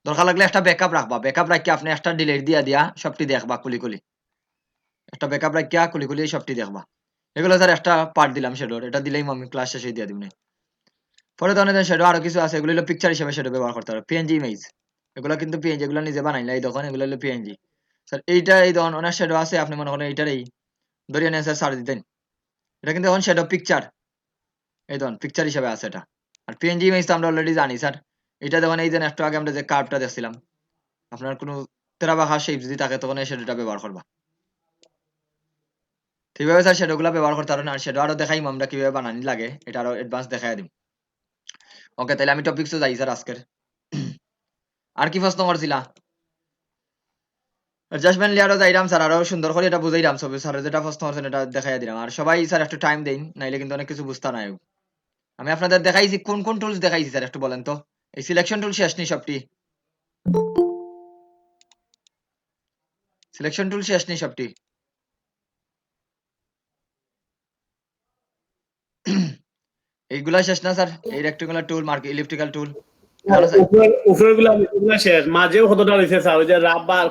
দরকার লাগলে একটা ব্যাকআপ রাখবা ব্যাকআপ রাখি আপনি একটা ডিলিট দিয়া দিয়া সবটি দেখবা কুলি কুলি একটা ব্যাকআপ রাখিয়া কুলি কুলি সবটি দেখবা এগুলো স্যার একটা পার্ট দিলাম শ্যাডোর এটা দিলেই আমি ক্লাস শেষে দিয়ে দিব পরে ধরনের শ্যাডো আরো কিছু আছে এগুলো হলো পিকচার হিসেবে শ্যাডো ব্যবহার করতে হবে পিএনজি ইমেজ এগুলো কিন্তু পিএনজি এগুলো নিজে বানাই না এই দেখুন এগুলো হলো পিএনজি স্যার এইটা এই ধরুন অনেক শ্যাডো আছে আপনি মনে করেন এইটারই ধরিয়ে নিয়ে স্যার সার্চ দিতেন এটা কিন্তু এখন শ্যাডো পিকচার এই ধরুন পিকচার হিসেবে আছে এটা আর পিএনজি ইমেজ তো আমরা অলরেডি জানি স্যার এটা দেখুন এই যে একটু আগে আমরা যে কার্ভটা দেখছিলাম আপনার কোনো তেরা বাঁকা শেপ যদি থাকে তখন এই শ্যাডোটা ব্যবহার করবা ঠিকভাবে স্যার শ্যাডো গুলা ব্যবহার করতে পারেন আর শ্যাডো আরো দেখাইম আমরা কিভাবে বানানি লাগে এটা আরো অ্যাডভান্স দেখাই দিম ওকে তাহলে আমি টপিকসে যাই স্যার আজকের আর কি প্রশ্ন করছিলা অ্যাডজাস্টমেন্ট লেয়ারও যাইরাম স্যার আরো সুন্দর করে এটা বুঝাইরাম সব স্যার যেটা প্রশ্ন করছেন এটা দেখাই দিলাম আর সবাই স্যার একটু টাইম দেন নাইলে কিন্তু অনেক কিছু বুঝতে নাই আমি আপনাদের দেখাইছি কোন কোন টুলস দেখাইছি স্যার একটু বলেন তো এই সিলেকশন টুল শেষ নি সবটি সিলেকশন টুল শেষ নি সবটি এইগুলা শেষ না স্যার এই রেক্টাঙ্গুলার টুল মার্ক ইলিপ্টিক্যাল টুল উপরের গুলা শেষ মাঝেও কতটা রয়েছে স্যার ওই যে রাবার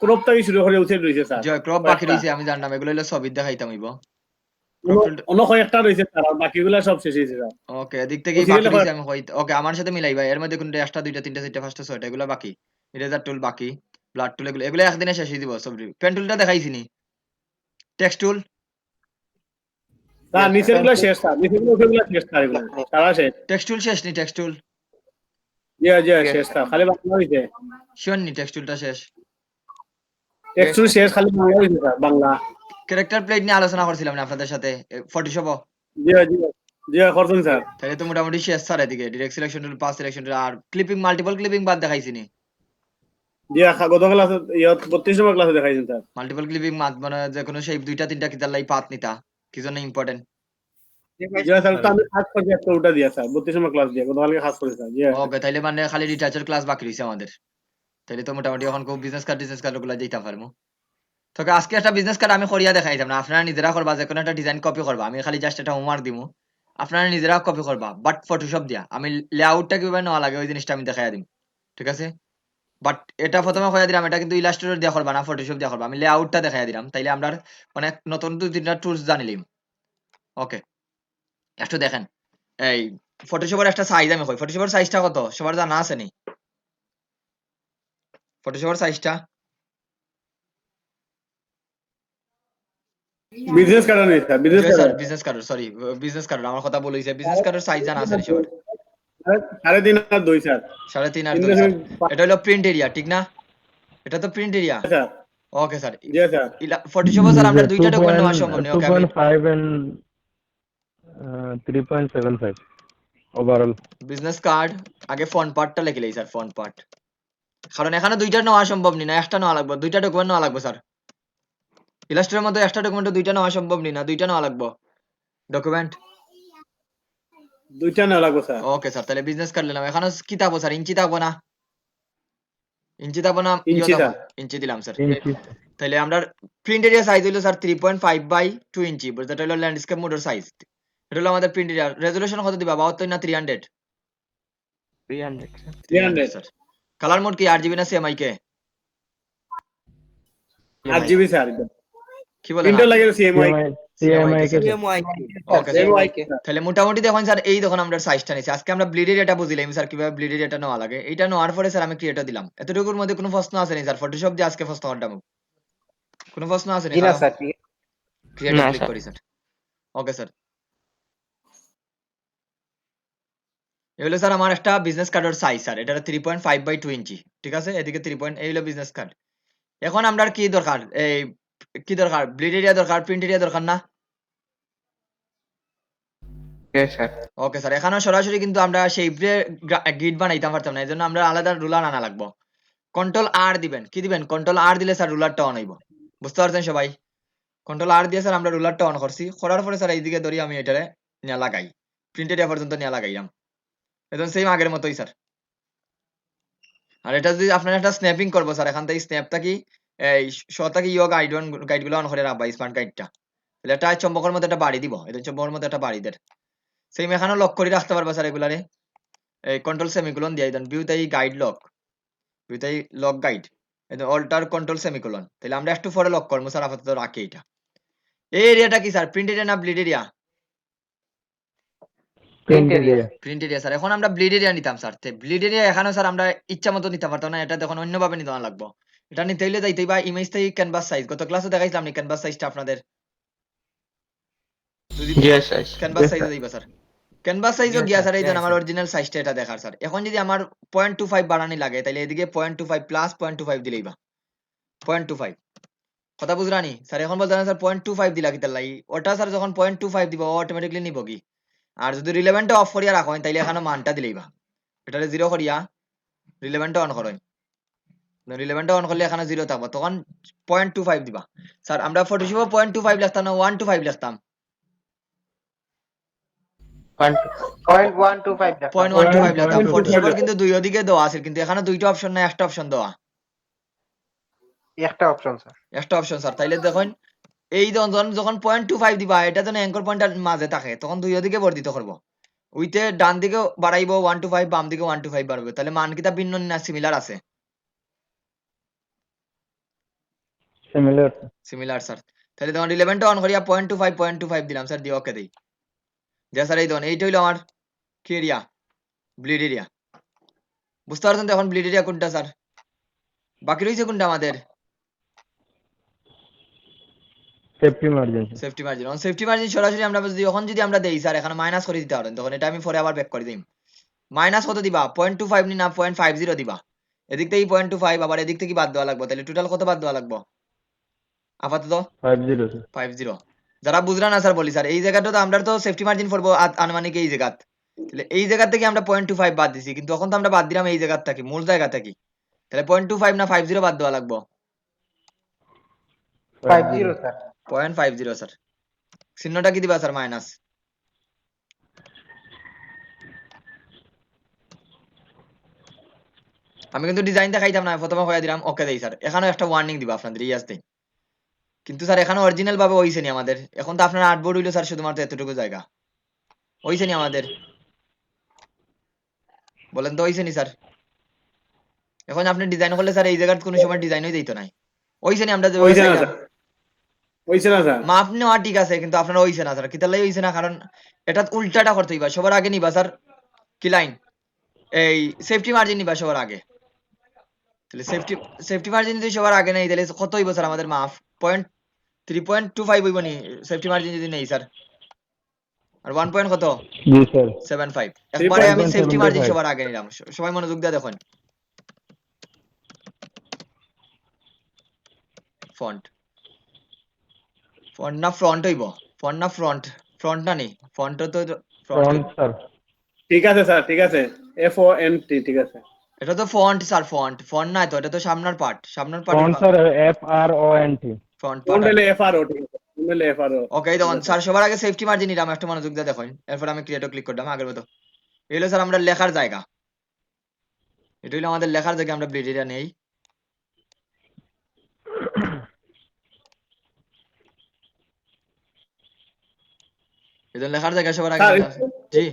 ক্রপ থেকে শুরু করে উঠে রয়েছে স্যার জয় ক্রপ বাকি রইছে আমি জানলাম এগুলো হলো ছবি দেখাইতাম হইব অন্য কয়েকটা রয়েছে স্যার আর বাকিগুলা সব শেষ হয়েছে স্যার ওকে এদিক থেকে বাকি রইছে আমি হই ওকে আমার সাথে মিলাই ভাই এর মধ্যে কোনটা একটা দুইটা তিনটা চারটা পাঁচটা ছয়টা এগুলো বাকি ইরেজার টুল বাকি ব্লাড টুল এগুলো এগুলো একদিনে শেষ হয়ে দিব সব পেন টুলটা দেখাইছি নি টেক্সট টুল স্যার নিচের গুলো শেষ স্যার নিচের গুলো উপরের গুলো শেষ স্যার এগুলো সারা শেষ টেক্সট টুল শেষ নি টেক্সট টুল জি জি শেষ স্যার খালি বাংলা হইছে শিওর নি টেক্সট টুলটা শেষ টেক্সট শেষ খালি বাংলা হইছে স্যার বাংলা ক্যারেক্টার প্লেট নিয়ে আলোচনা করছিলাম না আপনাদের সাথে ফটোশপ জি জি জি করছেন স্যার তাহলে তো মোটামুটি শেষ স্যার এদিকে direct selection tool path selection tool আর ক্লিপিং মাল্টিপল ক্লিপিং বাদ দেখাইছি নি জি গত ক্লাসে 32 নম্বর ক্লাসে দেখাইছেন স্যার মাল্টিপল ক্লিপিং মাত মানে যে কোনো শেপ দুইটা তিনটা কিতার লাই পাত নিতা কি জন্য ইম্পর্টেন্ট জি স্যার তো আমি কাজ করছি একটা ওটা দিয়া স্যার 32 নম্বর ক্লাস দিয়া গত কালকে কাজ করেছি স্যার জি ওকে তাইলে মানে খালি রিটাচের ক্লাস বাকি রইছে আমাদের তাইলে তো মোটামুটি এখন খুব বিজনেস কার্ড গুলো দিতে পারবো তোকে আজকে একটা বিজনেস কার্ড আমি করিয়া দেখাইতাম না আপনারা নিজেরা করবা যে কোনো একটা ডিজাইন কপি করবা আমি খালি জাস্ট একটা হোমওয়ার্ক দিমু আপনারা নিজেরা কপি করবা বাট ফটোশপ দিয়া আমি লেআউটটা কিভাবে নেওয়া লাগে ওই জিনিসটা আমি দেখাইয়া দিম ঠিক আছে বাট এটা প্রথমে কইয়া দিলাম এটা কিন্তু ইলাস্ট্রেটর দিয়া করবা না ফটোশপ দিয়া করবা আমি লেআউটটা দেখাইয়া দিলাম তাইলে আমরা অনেক নতুন দুই তিনটা টুলস জানিলিম ওকে একটু দেখেন এই ফটোশপের একটা সাইজ আমি কই ফটোশপের সাইজটা কত সবার জানা আছে নি ফটোশপের সাইজটা বিজনেস কার্ড নেই স্যার, বিজনেস জি sir, card business card, sorry business card আমার কথা ভুল হইছে। বিজনেস কার্ডের সাইজ জানা আছে নি সবার? 3.5 আর 2 স্যার, 3.5 আর 2 স্যার। 3.5 এটা হলো প্রিন্ট এরিয়া, ঠিক না? এটা তো print area. Sir. Okay sir. জি স্যার। ফটোশপে স্যার আমরা দুইটা ডকুমেন্ট নেওয়া সম্ভব নেই। ওকে, আমি 2.5 and 3.75 overall. বিজনেস কার্ড আগে ফন্ট পার্টটা লিখে লই স্যার, ফন্ট পার্ট। কারণ এখানে দুইটা নেওয়া সম্ভব নি না, একটা নেওয়া লাগবে, দুইটা ডকুমেন্ট নেওয়া লাগবে স্যার। ইলাস্ট্রের মধ্যে একটা ডকুমেন্ট দুইটা নেওয়া সম্ভব নি না, দুইটা নেওয়া লাগবে ডকুমেন্ট। 2টা নেওয়া লাগবে স্যার। ওকে স্যার, তাহলে বিজনেস কার্ড নিলাম। এখানে কি থাকবো স্যার? ইঞ্চি থাকবো না? ইঞ্চি থাকবো না ইয়ে ইঞ্চি থাকবো? স্যার। ইঞ্চি দিলাম স্যার। Inches. তাহলে আমরা প্রিন্ট এরিয়া সাইজ হইলো স্যার 3.5 বাই 2 ইঞ্চি, যেটা হলো ল্যান্ডস্কেপ মোডের সাইজ। এটা হলো আমাদের প্রিন্ট এরিয়া। রেজোলিউশন কত দিবা? 72 না 300? 300 স্যার। 300 স্যার। কালার মোড কি আরজিবি না সিএমআই কে? 8 জিবি স্যার। কি বলেন? প্রিন্টার লাগে সিএমআই। CMI के ওকে স্যার। তাহলে মোটামুটি দেখুন স্যার, এই দেখুন আমরা সাইজটা নিছি। আজকে আমরা ব্লিড এরিয়াটা বুঝিলাম স্যার কিভাবে ব্লিড এরিয়াটা নেওয়া লাগে। এটা নেওয়ার পরে স্যার আমি ক্রিয়েটর দিলাম। এতটুকুর মধ্যে কোনো প্রশ্ন আছে নি স্যার? ফটোশপ দিয়ে আজকে প্রশ্ন করতাম। কোনো প্রশ্ন আছে নি? ক্রিয়েটর না ক্লিক স্যার। করি স্যার। Okay sir. এই হলো স্যার আমার একটা বিজনেস কার্ডের সাইজ স্যার। এটা 3.5 বাই 2 ইঞ্চি। ঠিক আছে? এদিকে 3 পয়েন্ট, এই হলো বিজনেস কার্ড। এখন আমরা কি দরকার? এই কি দরকার? ব্লিড এরিয়া দরকার, প্রিন্ট এরিয়া দরকার না? Yes, sir. Okay sir. এখানে সরাসরি কিন্তু আমরা শেপে গ্রিড বানাইতে পারতাম না। এজন্য আমরা আলাদা রুলার আনা লাগবে। কন্ট্রোল আর দিবেন। কি দিবেন? কন্ট্রোল আর দিলে স্যার রুলারটা অন হইব। বুঝতে পারছেন সবাই? কন্ট্রোল আর দিয়ে স্যার আমরা রুলারটা অন করছি। করার পরে স্যার এইদিকে ধরি আমি এটারে নিয়া লাগাই। প্রিন্ট এরিয়া পর্যন্ত নিয়া লাগাইলাম। একদম সেম আগের মতোই স্যার। আর এটা যদি আপনারা একটা স্ন্যাপিং করবো স্যার, এখান থেকে স্ন্যাপটা কি এই শটা কি গাইড গুলো অন করে রাখবা, স্মার্ট গাইডটা। তাহলে এটা চম্বকের মধ্যে একটা বাড়ি দিব। এটা চম্বকের মধ্যে একটা বাড়ি দেন। সেম এখানেও লক করে রাখতে পারবা স্যার এগুলারে। এই কন্ট্রোল সেমিকোলন দিয়ে দেন। ভিউতেই গাইড লক। ভিউতেই লক গাইড। এই অল্টার কন্ট্রোল সেমিকোলন। তাহলে আমরা একটু পরে লক করবো স্যার, আপাতত রাখি এটা। এই এরিয়াটা কি স্যার? প্রিন্ট এরিয়া না bleed area? print area. Print area sir. এখন আমরা ব্লিড এরিয়া নিতাম স্যার। ব্লিড এরিয়া এখানেও স্যার আমরা ইচ্ছা মতো নিতে পারতাম না। এটা দেখুন অন্যভাবে নিতে লাগবো। এটা নিতে হইলে যাইতেই বা ইমেজ থেকে ক্যানভাস সাইজ। গত ক্লাসে দেখাইছিলাম নি ক্যানভাস সাইজটা আপনাদের? যদি Yes, স্যার। ক্যানভাস Yes, সাইজে sir. যাইবা স্যার। ক্যানভাস সাইজও গিয়া স্যার, এই দেন আমার অরিজিনাল সাইজটা এটা দেখার স্যার। এখন যদি আমার 0.25 বাড়ানি লাগে তাহলে এদিকে 0.25 প্লাস 0.25 দিলেই বা 0.25। কথা বুঝরানি স্যার? এখন বলতে স্যার 0.25 দিলা কিতার লাগি? ওটা স্যার যখন 0.25 দিব অটোমেটিকলি নিব কি? আর যদি রিলেভেন্টটা অফ করিয়া রাখো তাইলে এখানে মানটা দিলেই বা এটারে 0 করিয়া রিলেভেন্টটা অন করেন। রিলেভেন্টটা অন করলে এখানে 0 থাকবে, তখন 0.25 দিবা। স্যার আমরা ফটোশপে 0.25 লিখতাম না 125 লিখতাম? 0.125 0.125 লিখতাম। 0.25 ফটোশপের কিন্তু দুই ওদিকে দেওয়া আছে, কিন্তু এখানে দুইটা অপশন না একটা অপশন দেওয়া? একটা অপশন স্যার। একটা অপশন স্যার। তাইলে দেখুন এই যখন 0.25 দিবা এটা যেন অ্যাঙ্কর পয়েন্টের মাঝে থাকে, তখন দুই ওদিকে বর্ধিত করবো। উইতে ডান দিকে বাড়াইবো 125, বাম দিকে 125 বাড়বে। তাহলে মান কিটা ভিন্ন না সিমিলার আছে? Similar. Similar sir. তাহলে তখন রিলেভেন্টটা অন করিয়া 0.25 দিলাম স্যার, দিয়ে ওকে দেই। যে স্যার এই ধরুন এইটা হইলো আমার কি এরিয়া? Bleed area. বুঝতে পারছেন তো এখন ব্লিড এরিয়া কোনটা স্যার? বাকি রয়েছে কোনটা আমাদের? Safety margin. Sir. Safety margin. On safety margin সরাসরি আমরা যদি আমরা দেই স্যার, এখানে মাইনাস করে দিতে পারেন, তখন এটা আমি পরে আবার ব্যাক করে দিই। মাইনাস কত দিবা? 0.25 নি না 0.50 দিবা? এদিক থেকে 0.25 আবার এদিক থেকে বাদ দেওয়া লাগবে। তাহলে টোটাল কত বাদ দেওয়া লাগবে আপাতত? 50 sir. 50। যারা বুঝরা না স্যার বলি স্যার, এই জায়গাটা তো আমরা তো সেফটি মার্জিন করবো আনুমানিক এই জায়গা। তাহলে এই জায়গা থেকে আমরা 0.25 বাদ দিছি, কিন্তু এখন তো আমরা বাদ দিলাম এই জায়গা থেকে, মূল জায়গা থেকে। তাহলে 0.25 না 50 বাদ দেওয়া লাগবে? 50 স্যার। 0.50 স্যার। চিহ্নটা কি দিবা স্যার? মাইনাস। আমি কিন্তু ডিজাইন দেখাইতাম না, প্রথমে হয়ে দিলাম ওকে দেই স্যার। এখানে একটা ওয়ার্নিং দিবা আপনাদের ইয়াস দেই। কিন্তু স্যার এখানে অরিজিনাল ভাবে হইছে নি আমাদের। এখন তো আপনার আর্টবোর্ড হইলো স্যার শুধুমাত্র এতটুকু জায়গা। হইছে নি আমাদের? বলেন তো হইছে নি স্যার? এখন আপনি ডিজাইন করলে স্যার এই জায়গার কোনো সময় ডিজাইন হয়ে যেত নাই। হইছে নি? আমরা যে হইছে না স্যার, হইছে না স্যার। মাপ নেওয়া ঠিক আছে, কিন্তু আপনার হইছে না স্যার। কিতালাই হইছে না? কারণ এটা উল্টাটা করতে হইবা। সবার আগে নিবা স্যার কি লাইন? এই সেফটি মার্জিন নিবা সবার আগে। তাহলে সেফটি মার্জিন যদি সবার আগে নেই তাহলে কত হইব স্যার আমাদের মাপ? 3.25 হইব নি সেফটি মার্জিন যদি নেই স্যার? আর 1 পয়েন্ট কত? জি স্যার 75 একবারে আমি সেফটি মার্জিন 3.75 সবার আগে নিলাম। সবাই মনোযোগ দিয়ে দেখুন। ফন্ট ফন্ট না ফ্রন্ট হইব? ফন্ট না ফ্রন্ট? ফ্রন্ট না নি ফন্ট তো ফ্রন্ট ফ্রন্ট স্যার ঠিক আছে স্যার, ঠিক আছে, FONT, ঠিক আছে। এটা তো ফন্ট স্যার, ফন্ট ফন্ট নাই তো, এটা তো সামনের পার্ট, সামনের পার্টের front sir FRONT front font part. হলে FRO, ঠিক আছে, ফন্ট হলে FRO। ওকে ঠিক দেখুন আছে। স্যার সবার আগে সেফটি মার্জিন নিলাম, একটু মনোযোগ দিয়ে দেখুন। এরপর আমি ক্রিয়েটও ক্লিক করলাম আগের মতো। এই হলো স্যার আমরা লেখার জায়গা, এটা হলো আমাদের লেখার জায়গা। আমরা ব্লিড এরিয়া নেই, এই লেখার জায়গা সবার আগে স্যার নিলাম। জি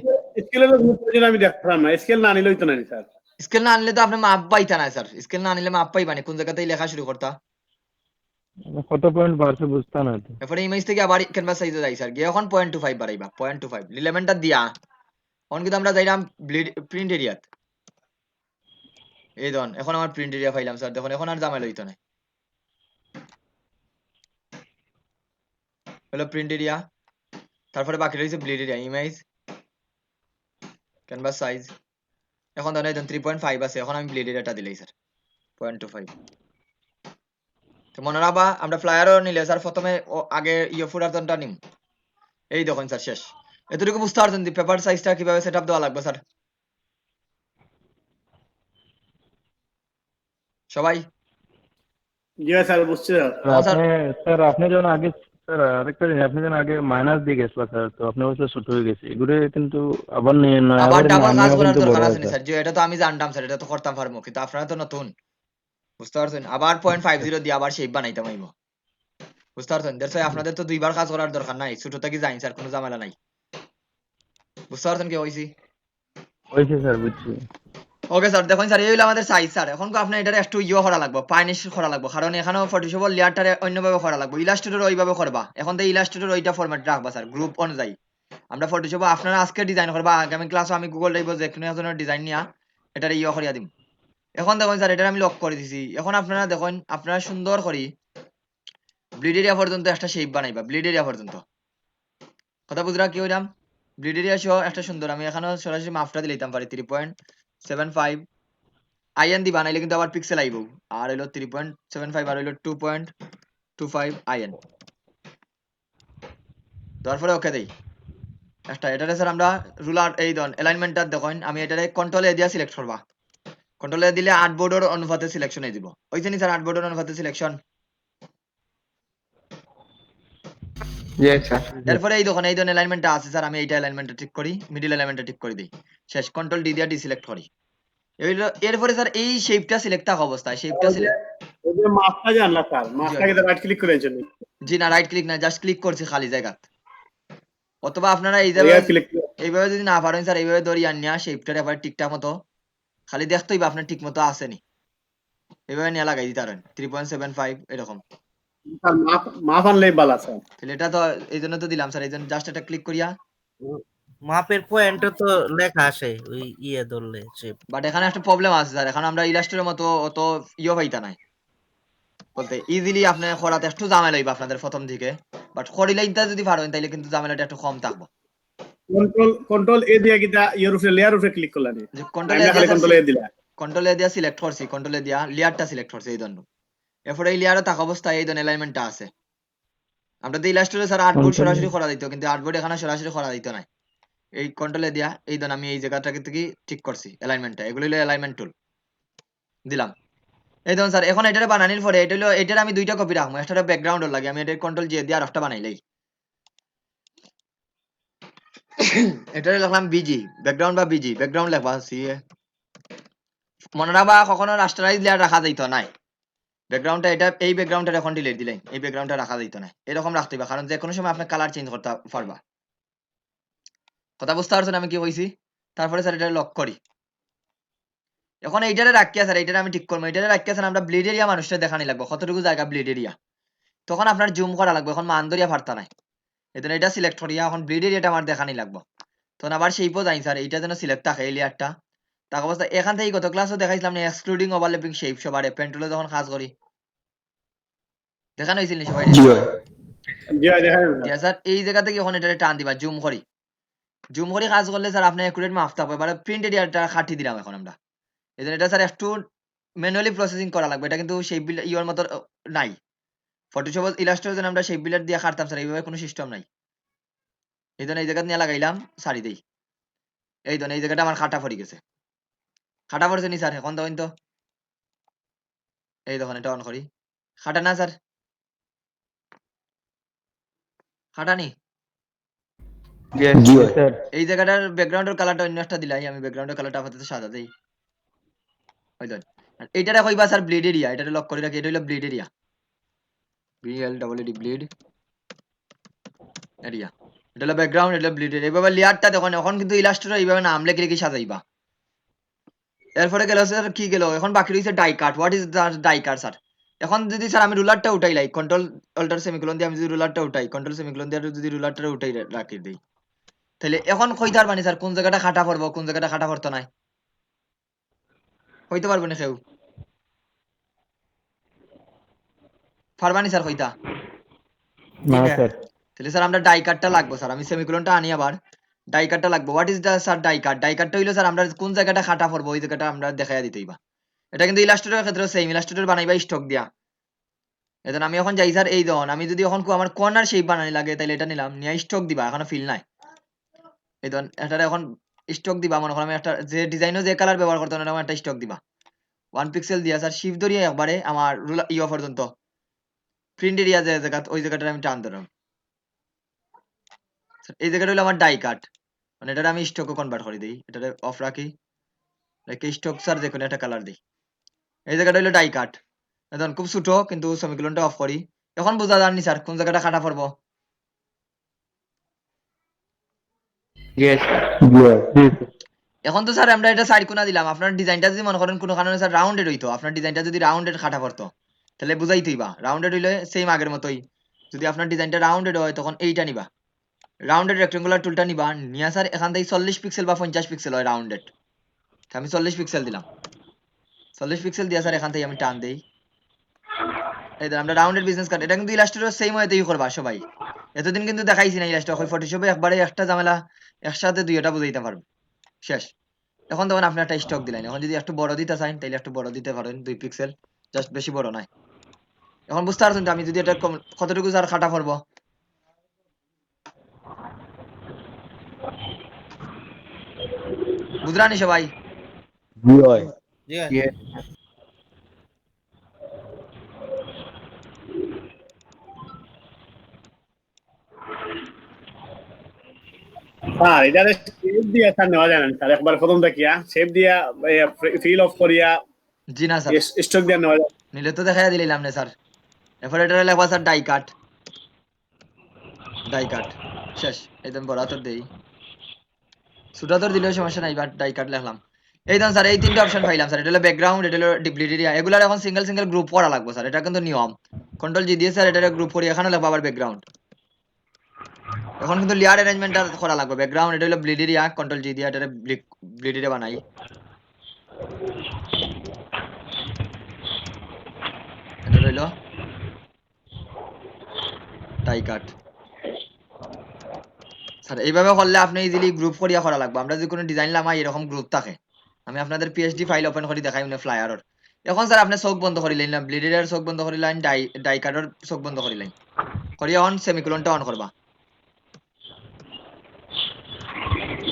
স্কেলের গুরুত্ব যদি আমি দেখতাম না, স্কেল না নিলেই তো নাই স্যার। স্কেল না আনলে তো আপনি মাপ পাইতা না স্যার, স্কেল না আনলে মাপ পাইবানি কোন জায়গাতেই লেখা শুরু করতা। কত পয়েন্ট বাড়ছে বুঝতে না তো। এরপরে ইমেজ থেকে আবার ক্যানভাস সাইজে যাই স্যার, গিয়ে এখন 0.25 বাড়াইবা, 0.25 লিলেমেন্টটা দিয়া এখন কিন্তু আমরা যাইলাম ব্লিড প্রিন্ট এরিয়াত। এই ধরুন এখন আমার প্রিন্ট এরিয়া পাইলাম স্যার, দেখুন এখন আর জামাইল হইতো না। হলো প্রিন্ট এরিয়া, তারপরে বাকি রয়েছে bleed area, image, canvas size. এখন ধরেন 3.5 আছে, এখন আমি ব্লিড এরিয়াটা দিলাই স্যার 0.25। তো মনে রাখবা আমরা ফ্লায়ারও নিলে স্যার প্রথমে আগে ফুরাতনটা নিম। এই দেখুন স্যার শেষ। এতটুকু বুঝতে পারছেন পেপার সাইজটা কিভাবে সেটআপ দেওয়া লাগবে স্যার সবাই? জি স্যার, বুঝছি স্যার। স্যার স্যার আপনি যখন আগে স্যার আরেকটা জিনিস, আপনি যখন আগে মাইনাস দিয়ে গেছিল স্যার, তো আপনি বলতে ছোট হয়ে গেছে এগুলো, কিন্তু আবার নিয়ে নয় আবার আবার ডাবল কাজ আমিও করার কিন্তু বড় দরকার আছে হয় না স্যার। স্যার, যে এটা তো আমি জানতাম স্যার, এটা তো করতাম পারবো, কিন্তু আপনারা তো নতুন, বুঝতে পারছেন? আবার 0.50 দিয়ে আবার শেপ বানাইতাম হইব, বুঝতে পারছেন? দ্যাটস ওয়াই আপনাদের তো দুইবার কাজ করার দরকার নাই, ছোট থেকে যাই স্যার, কোনো ঝামেলা নাই, বুঝতে পারছেন কি হইছি? হয়েছে স্যার বুঝছি। ওকে স্যার দেখুন স্যার এই হলো আমাদের সাইজ স্যার। এখন তো আপনার এটা একটু করা লাগবে, পাইনিশ করা লাগবে, কারণ এখানেও ফটোশপের লেয়ারটারে অন্যভাবে করা লাগবে। ইলাস্ট্রেটর ওইভাবে করবা, এখন তো ইলাস্ট্রেটর ওইটা ফরম্যাট রাখবা স্যার গ্রুপ অনুযায়ী। আমরা ফটোশপ আপনারা আজকে ডিজাইন করবা, আগামী ক্লাসে আমি গুগল ড্রাইভ যে কোনো একজনের ডিজাইন নিয়া এটারে করিয়া দিম। এখন দেখুন স্যার এটা আমি লক করে দিছি। এখন আপনারা দেখুন, আপনারা সুন্দর করি ব্লিড এরিয়া পর্যন্ত একটা শেপ বানাইবা, ব্লিড এরিয়া পর্যন্ত। কথা বুঝরা কি হইলাম? ব্লিড এরিয়া সহ একটা সুন্দর, আমি এখানেও সরাসরি মাপটা দিয়ে দিতাম পারি 3.75 আইএন দি বানাইলে কিন্তু আবার পিক্সেল আইব। আর হইলো 3.75 আর হইলো 2.25 আইএন। তারপরে ওকে দেই একটা। এটারে স্যার আমরা রুলার এই ধরুন অ্যালাইনমেন্টটা দেখুন, আমি এটারে কন্ট্রোল এ দিয়া সিলেক্ট করবা। কন্ট্রোল এ দিলে আর্টবোর্ডের অনুপাতে সিলেকশন এ দিব। ওইখানে স্যার আর্টবোর্ডের অনুপাতে সিলেকশন। জি স্যার। এরপরে এই দেখুন এই ধরুন অ্যালাইনমেন্টটা আছে স্যার, আমি এইটা অ্যালাইনমেন্টটা ঠিক করি, মিডল অ্যালাইনমেন্টটা ঠিক করে দিই। শেষ কন্ট্রোল ডি দিয়া ডিসিলেক্ট করি। এরপরে স্যার এই শেপটা সিলেক্ট থাকা অবস্থায় শেপটা সিলেক্ট। ওই যে মাপটা জানলা স্যার, মাপটাকে রাইট ক্লিক করে চলে জি না রাইট ক্লিক না, জাস্ট ক্লিক করছি খালি জায়গা। অথবা আপনারা ওইয়া ক্লিক এইভাবে যদি না পারেন স্যার, এইভাবে ধরি আনিয়া শেপটার এবার ঠিকঠাক মতো খালি দেখতে হইবে আপনার ঠিক মতো আসেনি, এইভাবে নিয়ে লাগাই দিতে পারেন 3.75 এরকম। স্যার, মাপ আনলেই বালা স্যার। তাহলে এটা তো এই জন্য তো দিলাম স্যার, এই জন্য জাস্ট এটা ক্লিক করিয়া। মাপের পয়েন্টে তো লেখা আসে ওই ধরলে shape। বাট এখানে একটা প্রবলেম আছে স্যার, এখন আমরা ইলাস্ট্রেটের মতো অত পাইতা নাই বলতে, ইজিলি আপনার করাতে একটু ঝামেলা হইবে আপনাদের প্রথম দিকে। বাট করিলাইনটা যদি পারেন তাইলে কিন্তু ঝামেলাটা একটু কম থাকবো। কন্ট্রোল এ দিয়া কিটা ইয়ার উপরে লেয়ার উপরে ক্লিক করলাম, যে কন্ট্রোল আমরা খালি কন্ট্রোল এ দিলা। কন্ট্রোল এ দিয়া সিলেক্ট করছি, কন্ট্রোল এ দিয়া লেয়ারটা সিলেক্ট করছি এই জন্য। এরপরে এই লেয়ারে থাকা অবস্থায় এই ধরনের অ্যালাইনমেন্টটা আছে। আমরা তো ইলাস্ট্রেটরে স্যার আর্টবোর্ড সরাসরি করা দিত, কিন্তু আর্টবোর্ড এখানে সরাসরি করা দিত না। এই কন্ট্রোলে দিয়া এই ধরুন আমি এই জায়গাটাকে থেকে ঠিক করছি অ্যালাইনমেন্টটা, এগুলো হলো অ্যালাইনমেন্ট টুল দিলাম। এই ধরুন স্যার এখন এটারে বানানোর পরে এটা হলো, এটার আমি দুইটা কপি রাখবো, একটা ব্যাকগ্রাউন্ডের লাগে, আমি এটা কন্ট্রোল জে দিয়ে আরেকটা বানাইলাই। এটারে লিখলাম বিজি ব্যাকগ্রাউন্ড বা বিজি ব্যাকগ্রাউন্ড লেখবা সিএ। মনে রাখবা কখনো রাস্টারাইজ লেয়ার রাখা যাইতো না, ব্যাকগ্রাউন্ডটা এটা এই ব্যাকগ্রাউন্ডটা এখন ডিলিট দিলেন, এই ব্যাকগ্রাউন্ডটা রাখা যাইতো না, এরকম রাখতে হবে, কারণ যে কোনো সময় আপনি কালার চেঞ্জ করতে পারবা। কথা বুঝতে পারছেন আমি কি কইছি? তারপরে স্যার এটা লক করি। এখন এইটারে রাখিয়া স্যার এইটারে আমি ঠিক করবো, এইটারে রাখিয়া স্যার আমরা ব্লিড এরিয়া মানুষটা দেখানি লাগবো কতটুকু জায়গা ব্লিড এরিয়া, তখন আপনার জুম করা লাগবে, এখন মান ধরিয়া পারতা নাই। এজন্য এটা সিলেক্ট করিয়া এখন ব্লিড এরিয়াটা আমার দেখানি লাগবো, তখন আবার সেইপও যাই স্যার, এইটা যেন সিলেক্ট থাকে এই লেয়ারটা। তার অবস্থা এখান থেকে গত ক্লাসও দেখাইছিলাম না, এক্সক্লুডিং ওভারল্যাপিং শেপ সবার পেন্টুলে যখন কাজ করি দেখানো হয়েছিল সবাই। জি ভাই দেখেন দিয়া স্যার এই জায়গা থেকে এখন এটা টান দিবা জুম করি কাজ করলে স্যার আপনার একুরেট মাপ থাকবে এবারে প্রিন্ট এরিয়াটা খাটি দিলাম এখন আমরা এই জন্য এটা স্যার একটু ম্যানুয়ালি প্রসেসিং করা লাগবে এটা কিন্তু সেই বিল ইওর মতো নাই ফটোশপ ইলাস্ট্রেশন আমরা সেই বিলের দিয়ে কাটতাম স্যার এইভাবে কোনো সিস্টেম নাই এই জন্য এই জায়গা নিয়ে লাগাইলাম সারি দেই এই জন্য এই জায়গাটা আমার খাটা পড়ে গেছে খাটা পড়ছে নি স্যার এখন তখন তো এই দেখুন এটা অন করি খাটা না স্যার খাটা নি Yes, জি স্যার এই জায়গাটার ব্যাকগ্রাউন্ডের কালারটা অন্য একটা দিলাই আমি ব্যাকগ্রাউন্ডের কালারটা আপাতত সাদা দেই ওই দেন এইটারে কইবা স্যার ব্লিড এরিয়া এটারে লক করে রাখি এটা হলো bleed area BLEED bleed area এটা হলো ব্যাকগ্রাউন্ড এটা ব্লিড এরিয়া এইভাবে লেয়ারটা দেখুন এখন কিন্তু ইলাস্ট্রেটর এইভাবে নাম লিখে লিখে সাজাইবা এরপরে গেল স্যার কি গেল এখন বাকি রয়েছে die cut what is die cut sir এখন যদি স্যার আমি রুলারটা উঠাই লাই কন্ট্রোল অল্টার সেমিকোলন দিয়ে আমি যদি রুলারটা উঠাই কন্ট্রোল সেমিকোলন দিয়ে যদি রুলারটা উঠাই রাখি দেই তাহলে এখন কইতে পারবানি স্যার কোন জায়গাটা খাটা পড়বো কোন জায়গাটা খাটা পড়তো নাই কইতে পারবো না কেউ পারবানি স্যার কইতা না জি না। স্যার তাহলে স্যার আমরা ডাই কাটটা লাগবো স্যার আমি সেমিকোলনটা আনি আবার ডাই কাটটা লাগবো what is the sir die কাটটা হইলো স্যার আমরা কোন জায়গাটা খাটা পড়বো ওই জায়গাটা আমরা দেখাইয়া দিতেইবা এটা কিন্তু ইলাস্ট্রেটরের ক্ষেত্রে সেম ইলাস্ট্রেটর বানাইবা স্টক দিয়া এখন আমি এখন যাই স্যার এই ধরুন আমি যদি এখন আমার কর্নার শেপ বানানি লাগে তাহলে এটা নিলাম নিয়ে স্টক দিবা এখনো ফিল নাই এই ধরুন এটা এখন স্টক দিবা মনে করো আমি একটা যে ডিজাইনও যে কালার ব্যবহার করতে না একটা স্টক দিবা 1 পিক্সেল দিয়া স্যার শিফট ধরিয়ে একবারে আমার ইয়া পর্যন্ত প্রিন্ট এরিয়া যে জায়গা ওই জায়গাটা আমি টান ধরলাম এই জায়গাটা হলো আমার ডাই কাট মানে এটা আমি স্টকে কনভার্ট করে দিই এটা অফ রাখি রেখে স্টক স্যার যে কোনো একটা কালার দিই এই জায়গাটা হলো ডাই কাট এখন খুব ছোট কিন্তু সেমিকোলনটা অফ করি এখন বোঝা যায়নি স্যার কোন জায়গাটা কাটা পড়বো yes, জি জি এখন তো স্যার আমরা এটা সাইড কোনা দিলাম আপনার ডিজাইনটা যদি মনে করেন কোনো কারণে স্যার রাউন্ডেড হইতো আপনার ডিজাইনটা যদি রাউন্ডেড খাটা পড়তো তাহলে বুঝাইতেই বা রাউন্ডেড হইলে সেম আগের মতোই যদি আপনার ডিজাইনটা রাউন্ডেড হয় তখন এইটা নিবা রাউন্ডেড রেক্টেঙ্গুলার টুলটা নিবা নিয়া স্যার এখান থেকে 40 পিক্সেল বা 50 পিক্সেল হয় রাউন্ডেড আমি 40 পিক্সেল দিলাম 40 পিক্সেল দিয়া স্যার এখান থেকে আমি টান দেই এই আমরা রাউন্ডেড বিজনেস কার্ড এটা কিন্তু ইলাস্ট্রেটর সেম ওয়েতেই করবা সবাই এতদিন কিন্তু দেখাইছি না ইলাস্ট্রেটর ওই ফটোশপে একবারে একটা ঝামেলা একসাথে দুইটা বুঝাইতে পারবে শেষ এখন তখন আপনি একটা স্টক দিলেন এখন যদি একটু বড় দিতে চান তাহলে একটু বড় দিতে পারেন 2 পিক্সেল জাস্ট বেশি বড় নয় এখন বুঝতে পারছেন তো আমি যদি এটা কতটুকু স্যার খাটা পড়বো বুঝলানি সবাই জি হয় জি না। yes, স্যার এটারে শেপ দিয়া স্যার নেওয়া যায় না স্যার একবার প্রথম দেখিয়া শেপ দিয়া ফিল অফ করিয়া জি না স্যার স্টক দিয়া নেওয়া যায় নিলে তো দেখাই দিলাম না স্যার এরপরে এটা লেখা স্যার ডাই কাট শেষ একদম বড় হাতের দেই ছোট হাতের দিলেও সমস্যা নাই বাট ডাই কাট লিখলাম এই ধরুন স্যার এই তিনটা অপশন পাইলাম স্যার এটা হলো ব্যাকগ্রাউন্ড এটা হলো ডিপ্লিট এরিয়া এগুলার এখন সিঙ্গেল সিঙ্গেল গ্রুপ করা লাগবে স্যার এটা কিন্তু নিয়ম কন্ট্রোল জি দিয়ে স্যার এটা গ্রুপ করি এখানে লাগবে আবার ব্যাকগ্রাউন্ড এখন কিন্তু লেয়ার অ্যারেঞ্জমেন্টটা করা লাগবে ব্যাকগ্রাউন্ড এটা হলো ব্লিড এরিয়া কন্ট্রোল জি দিয়ে এটা ব্লিড এরিয়া বানাই এটা হলো টাই কাট স্যার এইভাবে করলে আপনি ইজিলি গ্রুপ করিয়া করা লাগবে আমরা যদি কোনো ডিজাইন লামাই এরকম গ্রুপ থাকে আমি আপনাদের পিএইচডি ফাইল ওপেন করে দেখাই না ফ্লায়ারর এখন স্যার আপনি চোখ বন্ধ করিলেন না ব্লিড এরিয়ার চোখ বন্ধ করিলেন ডাই কাটর চোখ বন্ধ করিলেন করিয়া অন সেমিকোলনটা অন করবা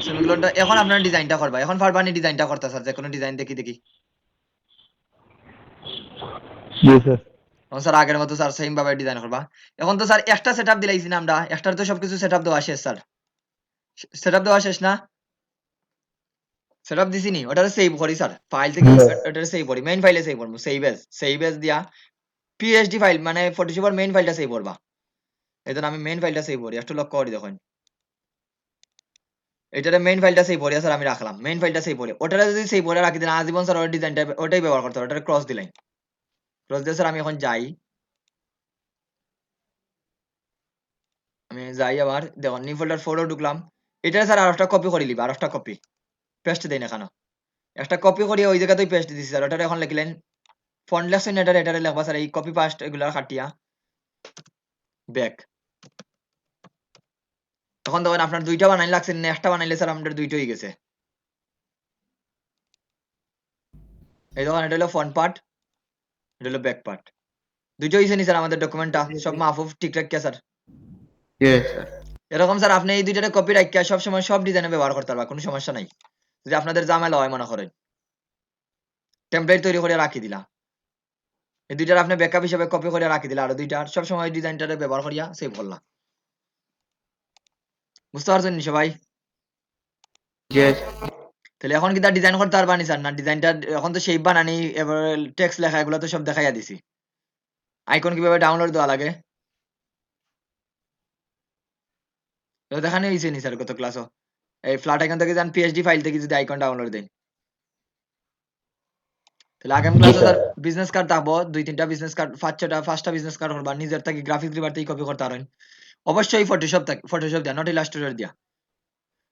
সেমিকোলনটা এখন আপনার ডিজাইনটা করবা এখন পারবানি ডিজাইনটা করতে স্যার যে কোনো ডিজাইন দেখি দেখি জি স্যার এখন স্যার আগের মতো স্যার সেম ভাবে ডিজাইন করবা এখন তো স্যার একটা সেটআপ দিলাইছি না আমরা একটার তো সবকিছু সেটআপ দেওয়া শেষ স্যার সেটআপ দেওয়া শেষ না সেটআপ দিছি নি ওটারে সেভ করি স্যার ফাইল থেকে ওটারে সেভ করি মেইন ফাইলে সেভ করব সেভ এজ দিয়া পিএইচডি ফাইল মানে ফটোশপের মেইন ফাইলটা সেভ করবা এজন্য আমি মেইন ফাইলটা সেভ করি একটু লক্ষ্য করি দেখুন এটারে মেইন ফাইলটা সেভ করি স্যার আমি রাখলাম মেইন ফাইলটা সেভ করি ওটারে যদি সেভ করে রাখি দেন আজীবন স্যার ওই ডিজাইনটা ওটাই ব্যবহার করতে হবে ওটারে ক্রস দিলাম ক্রস দিয়ে স্যার আমি এখন যাই আমি যাই আবার দেখুন নিউ ফোল্ডার 4 ঢুকলাম এটারে স্যার আরেকটা কপি করে লিবা আরেকটা কপি পেস্ট দেই না কেন একটা কপি করি ওই জায়গাতেই পেস্ট দিছি স্যার ওটারে এখন লিখলেন ফন্ট লেসন এটারে লিখবা স্যার এই কপি পাস্ট এগুলা কাটিয়া ব্যাক তখন দেখেন আপনার দুইটা বানাই লাগছে না একটা বানাইলে স্যার আমাদের দুইটা হয়ে গেছে। এই দেখেন এটা হলো ফ্রন্ট পার্ট, এটা হলো ব্যাক পার্ট, দুইটা হয়েছে নি স্যার আমাদের ডকুমেন্টটা সব মাহফুজ ঠিকঠাক কে স্যার? Yes sir. এরকম স্যার আপনি এই দুইটারে কপি রাখিয়া সব সময় সব ডিজাইনে ব্যবহার করতে পারবা, কোনো সমস্যা নাই। যদি আপনাদের ঝামেলা হয় মনে করেন টেমপ্লেট তৈরি করে রাখি দিলা, এই দুইটার আপনি ব্যাকআপ হিসেবে কপি করে রাখি দিলা, আর দুইটার সব সময় ডিজাইনটারে ব্যবহার করিয়া সেভ করলা। বুঝতে পারছেন নি সবাই? ইয়েস। তাহলে এখন কি তার ডিজাইন করতে পারবা নি স্যার? না ডিজাইনটা এখন তো শেপ বানানি এবার টেক্সট লেখা এগুলো তো সব দেখাইয়া দিছি। আইকন কিভাবে ডাউনলোড দেওয়া লাগে এটা দেখানো হয়েছে নি স্যার গত ক্লাসও? এই ফ্ল্যাট আইকন থেকে যান পিএইচডি ফাইল থেকে যদি আইকন ডাউনলোড দেন, তাহলে আগামী ক্লাসে স্যার বিজনেস কার্ড থাকবো, 2-3টা বিজনেস কার্ড, 5-6টা বিজনেস কার্ড করবা নিজের থেকে গ্রাফিক্স রিভার থেকে কপি করতে পারেন। অবশ্যই ফটোশপ দিয়া, নট ইলাস্ট্রেটর দিয়া,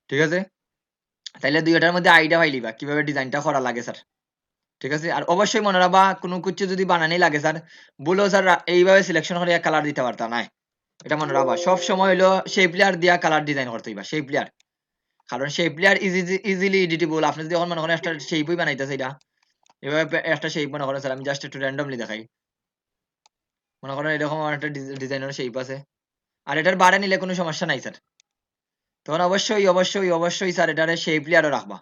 ঠিক আছে? তাইলে দুইটার মধ্যে আইডিয়া পাইলিবা কিভাবে ডিজাইনটা করা লাগে স্যার, ঠিক আছে? আর অবশ্যই মনে রাখবা কোনো কিছু যদি বানানি লাগে স্যার বলো স্যার এইভাবে সিলেকশন করে কালার দিতে পারতা না, এটা মনে রাখবা। সব সময় হলো শেপ লেয়ার দিয়া কালার ডিজাইন করতে হইবা, শেপ লেয়ার, কারণ শেপ লেয়ার ইজিলি এডিটেবল। আপনি যদি এখন মনে করেন একটা শেপই বানাইতেছে, এটা এভাবে একটা শেপ মনে করেন স্যার, আমি জাস্ট একটু র্যান্ডমলি দেখাই, মনে করেন এরকম আমার একটা ডিজাইনের শেপ আছে, আর এটার বাড়ে নিলে কোনো সমস্যা নাই স্যার, তখন অবশ্যই স্যার এটারে শেপ লেয়ারও রাখবা।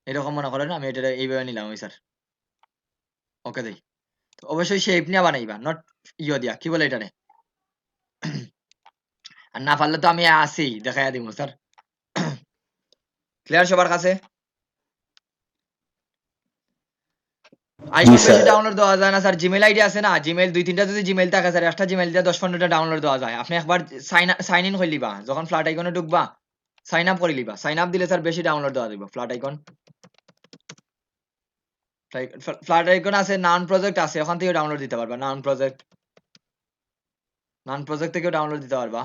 এরকম মনে করেন আমি এটা এইভাবে নিলাম ওই স্যার, ওকে দেই। তো অবশ্যই শেপ নিয়ে বানাইবা, নট দিয়া কি বলে এটারে। আর না পারলে তো আমি আছি দেখাইয়া দিব স্যার। ক্লিয়ার সবার কাছে? আইকন বেশি ডাউনলোড দেওয়া যায় না স্যার, জিমেল আইডি আছে না, জিমেল 2-3টা যদি জিমেল থাকে স্যার একটা জিমেল দিয়ে 10-15টা ডাউনলোড দেওয়া যায়। আপনি একবার সাইন ইন করে লিবা, যখন ফ্ল্যাট আইকনে ঢুকবা সাইন আপ করে লিবা, সাইন আপ দিলে স্যার বেশি ডাউনলোড দেওয়া যাবে। ফ্ল্যাট আইকন, ফ্ল্যাট আইকন আছে, নাউন প্রজেক্ট আছে, ওখান থেকে ডাউনলোড দিতে পারবা, নাউন প্রজেক্ট থেকেও ডাউনলোড দিতে পারবা।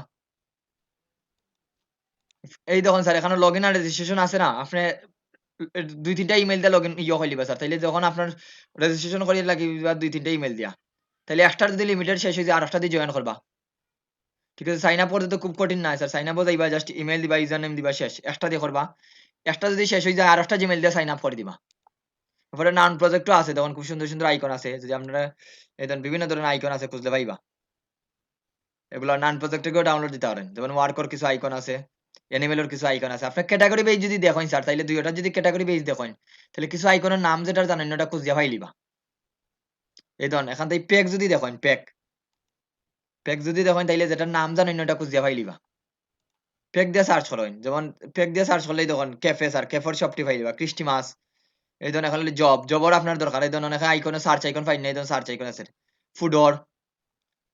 এই দেখুন স্যার এখানে লগ ইন আর রেজিস্ট্রেশন আছে না, আপনি 2-3টা ইমেল দিয়ে লগ ইন হয়ে লিবা স্যার, তাইলে যখন আপনার রেজিস্ট্রেশন করিয়ে লাগিবা 2-3টা ইমেল দিয়া, তাহলে একটার যদি লিমিটেড শেষ হয়ে যায় আর একটা দিয়ে জয়েন করবা, ঠিক আছে? সাইন আপ করতে তো খুব কঠিন না স্যার, সাইন আপও যাইবা, জাস্ট ইমেল দিবা, ইউজার নেম দিবা, শেষ, একটা দিয়ে করবা। একটা যদি শেষ হয়ে যায় আর একটা জিমেল দিয়ে সাইন আপ করে দিবা। তারপরে নাউন প্রজেক্টও আছে, তখন খুব সুন্দর সুন্দর আইকন আছে, যদি আপনারা এই ধরুন বিভিন্ন ধরনের আইকন আছে খুঁজলে পাইবা, এগুলো নাউন প্রজেক্ট থেকেও ডাউনলোড দিতে পারেন। যেমন ওয়ার্কর কিছু আইকন আছে, অ্যানিমেলের কিছু আইকন আছে। আপনার ক্যাটাগরি বেজ যদি দেখেন স্যার, তাইলে দুইটা যদি ক্যাটাগরি বেজ দেখেন, তাহলে কিছু আইকনের নাম যেটা জানেন ওটা খুঁজিয়া পাইলিবা। এই ধরুন এখান থেকে প্যাক যদি দেখেন, প্যাক যদি দেখেন তাইলে যেটার নাম জানেন ওটা খুঁজিয়া পাইলিবা। প্যাক দিয়ে সার্চ করেন, যেমন প্যাক দিয়ে সার্চ করলেই দেখুন ক্যাফে স্যার, ক্যাফের শপটি পাইলিবা, ক্রিস্টিমাস, এই ধরুন এখন জবর আপনার দরকার, এই ধরুন এখানে আইকনে সার্চ আইকন পাই না, এই ধরুন সার্চ আইকন আছে, ফুডর,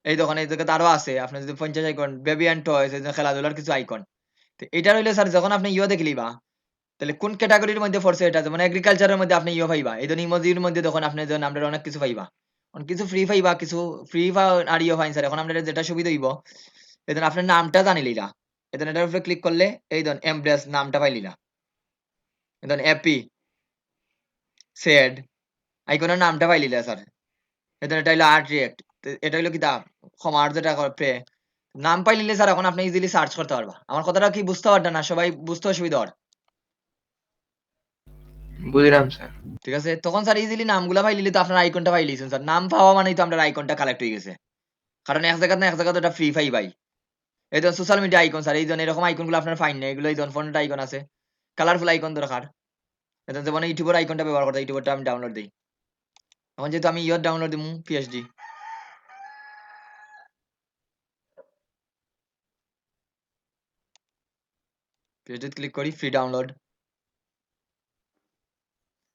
এই দেখুন এই জায়গাতে আরো আছে, আপনার যদি 50 আইকন, বেবি অ্যান্ড টয়স, এই যে খেলাধুলার কিছু আইকন। তো এটা হইলে স্যার যখন আপনি দেখলিবা, তাহলে কোন ক্যাটাগরির মধ্যে পড়ছে এটা, যেমন এগ্রিকালচারের মধ্যে আপনি পাইবা, এই ধরুন ইমোজির মধ্যে তখন আপনি যেমন আমরা অনেক কিছু পাইবা, অনেক কিছু ফ্রি পাইবা, কিছু ফ্রি আর পাইন স্যার। এখন আপনার যেটা সুবিধা হইব, এই ধরুন আপনার নামটা জানিলিলা, এই ধরুন এটার উপরে ক্লিক করলে এই ধরুন এমব্রেস নামটা পাইলিলা, এই ধরুন হ্যাপি, স্যাড, আইকনের নামটা পাইলিলা স্যার। এই ধরুন এটা হইলো আর্ট রিয়েক্ট, এটা হইলো কিতাব ক্ষমার যেটা প্রে, নাম পাইলিলে স্যার এখন আপনি ইজিলি সার্চ করতে পারবা। আমার কথাটা কি বুঝতে পারবেন না সবাই? বুঝতে অসুবিধা হয়, বুঝলাম স্যার। ঠিক আছে? তখন স্যার ইজিলি নামগুলা পাইলিলে তো আপনার আইকনটা পাইলিছেন স্যার, নাম পাওয়া মানেই তো আপনার আইকনটা কালেক্ট হয়ে গেছে, কারণ এক জায়গা না এক জায়গা তো এটা ফ্রি পাই। এই ধরুন সোশ্যাল মিডিয়া আইকন স্যার, এই ধরুন এরকম আইকনগুলো আপনার ফাইন নেই, এগুলো এই ধরুন ফোনটা আইকন আছে, কালারফুল আইকন দরকার। এটা যেমন ইউটিউবের আইকনটা ব্যবহার করতে, ইউটিউবটা আমি ডাউনলোড দিই, এখন যেহেতু আমি ডাউনলোড দিমু পিএইচডি, ক্লিক করি ফ্রি ডাউনলোড।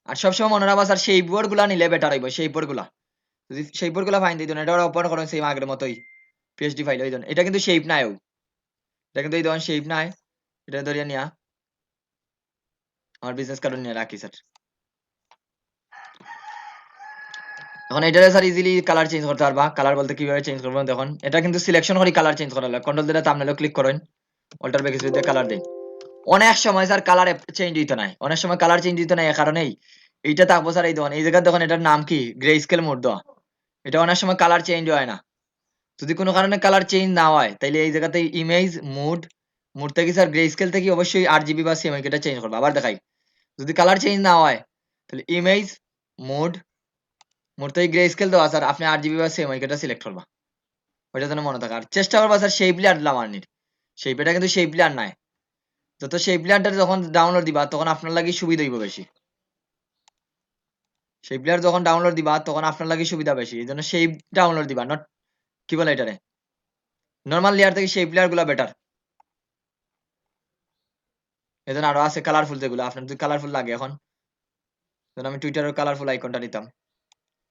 আর সবসময় মনে রাখবা স্যার সেই বোর্ড গুলা নিলে বেটার হইব, সেই বোর্ড গুলা যদি সেই বোর্ড গুলা ফাইন দিই এটা ওপেন করেন সেম আগের মতোই পিএইচডি ফাইল, ওই এটা কিন্তু শেপ নাই, এটা কিন্তু এই ধরুন শেপ নাই, এটা ধরিয়া নিয়া আমার বিজনেস কার্ড নিয়ে রাখি স্যার। এখন এটারে স্যার ইজিলি কালার চেঞ্জ করতে পারবা, কালার বলতে কিভাবে চেঞ্জ করবো দেখুন, এটা কিন্তু সিলেকশন করে কালার চেঞ্জ করা লাগে, কন্ট্রোল দিলে থাম্বনেলে ক্লিক করেন, অল্টার ব্যাকস্পেস দিয়ে কালার দেন। অনেক সময় স্যার কালার চেঞ্জ হইতো না, অনেক সময় কালার চেঞ্জ হইতো না এই কারণেই, এইটা থাকবো স্যার এই দেখুন এই জায়গায় দেখুন এটার নাম কি গ্রে স্কেল মোড দেওয়া, এটা অনেক সময় কালার চেঞ্জ হয় না, যদি কোনো কারণে কালার চেঞ্জ না হয় তাহলে এই জায়গাতে ইমেজ মুড থেকে স্যার গ্রে স্কেল থেকে অবশ্যই RGB বা CMYK টা চেঞ্জ করবা। আবার দেখাই, যদি কালার চেঞ্জ না হয় তাহলে ইমেজ মুড থেকে গ্রে স্কেল দেওয়া স্যার আপনি RGB বা CMYK টা সিলেক্ট করবা। ওইটা যেন মনে থাকে। আর চেষ্টা করবা স্যার শেপ লেয়ার লামানির। শেপ এটা কিন্তু শেপ লেয়ার নাই। যত শেপ লেয়ারটা যখন ডাউনলোড দিবা তখন আপনার লাগি সুবিধা হইব বেশি। শেপ লেয়ার যখন ডাউনলোড দিবা তখন আপনার লাগি সুবিধা বেশি। এই জন্য শেপ ডাউনলোড দিবা, নট কি বলে এটারে, নর্মাল লেয়ার থেকে শেপ লেয়ার গুলা বেটার। এই জন্য আরো আছে কালারফুল, যেগুলো আপনার যদি কালারফুল লাগে এখন, যেমন আমি টুইটারের কালারফুল আইকনটা নিতাম,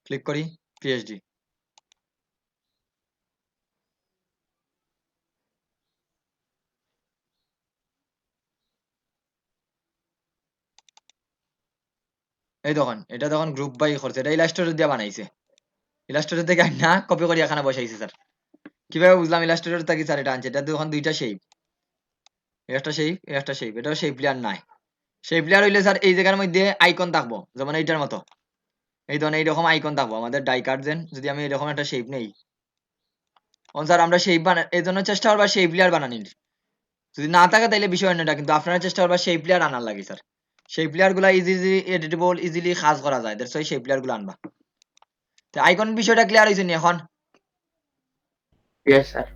ক্লিক করি PSD। এই দেখুন, এটা তখন গ্রুপ বাই করছে, এটা ইলাস্ট্রেটর দিয়ে বানাইছে। ইলাস্ট্রেটর থেকে না কপি করে এখানে বসাইছে স্যার। কিভাবে বুঝলাম ইলাস্ট্রেটর থেকে স্যার এটা আনছে? এটা তখন দুইটা শেপ, একটা শেপ একটা শেপ, এটাও শেপ লেয়ার নাই। শেপ লেয়ার হইলে স্যার এই জায়গার মধ্যে আইকন থাকবো, যেমন এইটার মতো, এই ধরনের এইরকম আইকন থাকবো আমাদের ডাই কার্ডেন। যদি আমি এরকম একটা শেপ নেই, স্যার আমরা শেপ এই জন্য চেষ্টা করবা শেপ লেয়ার বানানির। যদি না থাকে তাহলে বিষয় অন্যটা, কিন্তু আপনারা চেষ্টা করবা শেপ লেয়ার আনার লাগে স্যার। শেপ লেয়ার গুলা ইজিলি এডিটেবল, ইজিলি কাজ করা যায়, দ্যাটস ওয়াই শেপ লেয়ার গুলো আনবা। তো আইকন বিষয়টা ক্লিয়ার হয়েছে নি এখন? Yes sir.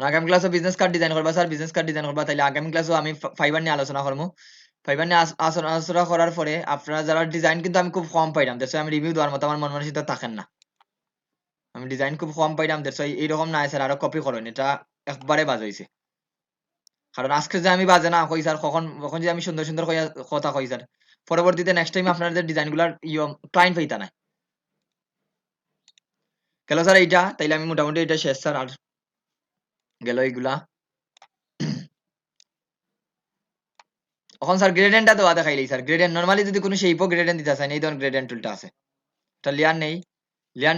আগামী ক্লাসে বিজনেস কার্ড ডিজাইন করবা স্যার, বিজনেস কার্ড ডিজাইন করবা। তাইলে আগামী ক্লাসেও আমি ফাইবার নিয়ে আলোচনা করবো। ফাইবার নিয়ে আলোচনা করার পরে আপনারা যারা ডিজাইন কিন্তু আমি খুব কম পাইলাম, দ্যাটস ওয়াই আমি রিভিউ দেওয়ার মতো আমার মন মানসিকতা থাকেন না। আমি ডিজাইন খুব কম পাইলাম, দ্যাটস ওয়াই এইরকম না স্যার আরো কপি করেন, এটা একবারে বাজ হইছে। কারণ আজকে যে আমি বাজে না কই স্যার, কখন যে আমি সুন্দর সুন্দর কথা কই স্যার, পরবর্তীতে নেক্সট টাইম আপনাদের ডিজাইন গুলার ক্লায়েন্ট পাইতা না। গেল স্যার এইটা, তাইলে আমি মোটামুটি এটা শেষ স্যার। আর গেল এইগুলা। এখন স্যার গ্রেডেন্টটা দেওয়া দেখাইলেই স্যার, গ্রেডেন্ট নরমালি যদি কোনো শেপও গ্রেডেন্ট দিতে চান, এই ধরুন গ্রেডেন্ট টুলটা আছে, এটা লেয়ার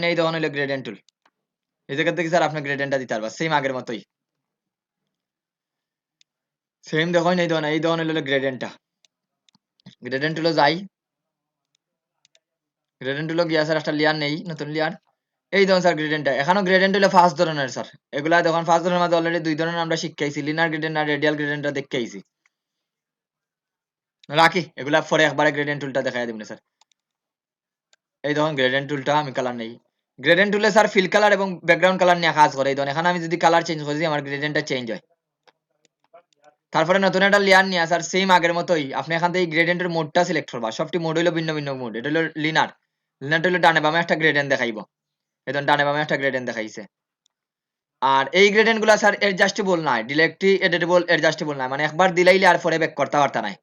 নেই তখন হইলো গ্রেডেন্ট টুল। এই জায়গা থেকে স্যার আপনি গ্রেডেন্টটা দিতে পারবা সেম আগের মতোই, সেম দেখুন এই ধরনের হইলো গ্রেডেন্টটা। গ্রেডেন্ট টুলে যাই, গ্রেডেন্ট টুলে গিয়া স্যার একটা লেয়ার নেই, নতুন লেয়ার। এই ধরুন স্যার গ্রেডেন্টটা, এখানেও গ্রেডেন্ট হলো ফার্স্ট ধরনের স্যার। এগুলা দেখুন ফার্স্ট ধরনের মধ্যে অলরেডি দুই ধরনের আমরা শিখাইছি, লিনার গ্রেডেন্ট আর রেডিয়াল গ্রেডেন্টটা দেখাইছি। রাখি এগুলা পরে একবারে গ্রেডেন্ট টুলটা দেখাই দিবেন স্যার। এই দেখুন গ্রেডেন্ট টুলটা আমি কালার নেই। গ্রেডেন্ট টুলে স্যার ফিল কালার এবং ব্যাকগ্রাউন্ড কালার নিয়ে কাজ করে। এই ধরুন এখানে আমি যদি কালার চেঞ্জ করি আমার গ্রেডেন্টটা চেঞ্জ হয়। তারপরে নতুন একটা লেয়ার নিয়ে স্যার সেম আগের মতোই আপনি এখান থেকে গ্রেডেন্টের মোডটা সিলেক্ট করবা। সবটি মোড হইলো ভিন্ন ভিন্ন মোড। এটা হলো লিনার, লিনারটা হলো ডানে বামে একটা গ্রেডেন্ট দেখাইব। এই ধরুন ডানে বামে একটা গ্রেডেন্ট দেখাইছে। আর এই গ্রেডেন্ট গুলা স্যার অ্যাডজাস্টেবল নাই, ডিরেক্টলি এডিটেবল অ্যাডজাস্টেবল নাই, মানে একবার দিলাইলে আর পরে ব্যাক করতে পারতা নাই।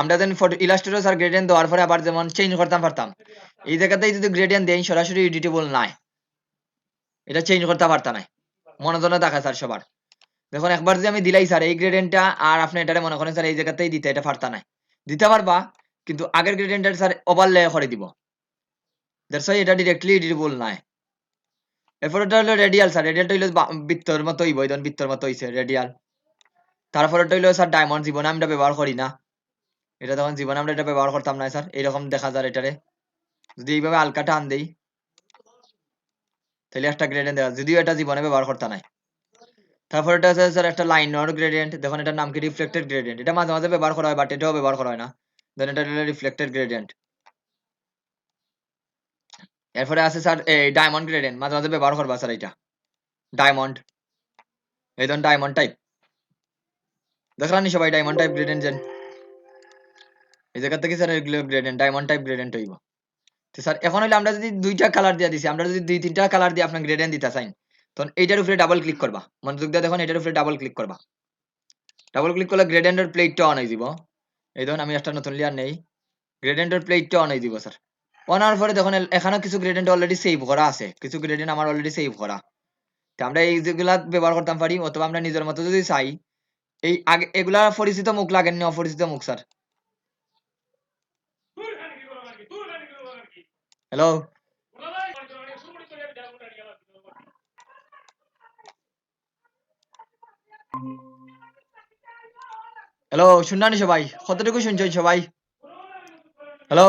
আমরা যেন ফটো ইলাস্ট্রেটর স্যার গ্রেডিয়েন্ট দেওয়ার পরে আবার যেমন চেঞ্জ করতাম পারতাম, এই জায়গাতেই যদি গ্রেডিয়েন্ট দেই সরাসরি এডিটেবল নাই, এটা চেঞ্জ করতে পারতা নাই। মনোযোগ দেখা স্যার সবার। দেখুন একবার যদি আমি দিলাই স্যার এই গ্রেডিয়েন্টটা, আর আপনি এটারে মনে করেন স্যার এই জায়গাতেই দিতে, এটা পারতা নাই। দিতে পারবা কিন্তু আগের গ্রেডিয়েন্টটা স্যার ওভারলে করে দিব, দ্যাটস ওয়াই এটা ডিরেক্টলি এডিটেবল নাই। এরপর এটা হলো রেডিয়াল স্যার, রেডিয়ালটা হইলো বৃত্তর মতো হইব, এই ধরুন বৃত্তর মতো হইছে রেডিয়াল। তারপরটা হইলো স্যার ডায়মন্ড, জীবনে আমরা ব্যবহার করি না এটা, তখন জীবনে আমরা এটা ব্যবহার করতাম না স্যার। এইরকম দেখা যায় এটারে, যদি এইভাবে হালকা টান দেই তাহলে একটা গ্রেডিয়েন্ট দেখা, যদিও এটা জীবনে ব্যবহার করতে নাই। তারপর এটা আছে স্যার একটা লাইনার গ্রেডিয়েন্ট, দেখুন এটার নাম কি রিফ্লেক্টেড গ্রেডিয়েন্ট। এটা মাঝে মাঝে ব্যবহার করা হয় বাট এটাও ব্যবহার করা হয় না, দেন এটা হলো রিফ্লেক্টেড গ্রেডিয়েন্ট। এরপরে আছে স্যার এই ডায়মন্ড গ্রেডিয়েন্ট, মাঝে মাঝে ব্যবহার করবা স্যার এটা ডায়মন্ড, এই ধরুন ডায়মন্ড টাইপ দেখলাম নি সবাই, ডায়মন্ড টাইপ গ্রেডিয়েন্ট যেন এই জায়গা থেকে স্যার এগুলো গ্রেডিয়েন্ট ডায়মন্ড টাইপ গ্রেডিয়েন্ট হইব। তো স্যার এখন হইলে আমরা যদি দুইটা কালার দিয়ে দিছি, আমরা যদি দুই তিনটা কালার দিয়ে আপনার গ্রেডিয়েন্ট দিতে চাই, তখন এইটার উপরে ডাবল ক্লিক করবা, মনোযোগ দিয়ে দেখুন এটার উপরে ডাবল ক্লিক করবা। ডাবল ক্লিক করলে গ্রেডিয়েন্টের প্লেটটা অন হয়ে যাব। এই ধরুন আমি একটা নতুন লেয়ার নেই, গ্রেডিয়েন্টের প্লেটটা অন হয়ে যাব স্যার। অন হওয়ার পরে দেখুন এখানেও কিছু গ্রেডিয়েন্ট অলরেডি সেভ করা আছে, কিছু গ্রেডিয়েন্ট আমার অলরেডি সেভ করা। তো আমরা এই যেগুলা ব্যবহার করতাম পারি, অথবা আমরা নিজের মতো যদি চাই, এই আগে এগুলা পরিচিত মুখ লাগেননি, অপরিচিত মুখ স্যার। হ্যালো হ্যালো, শুনলানি সবাই? কতটুকু শুনছেন সবাই? Hello,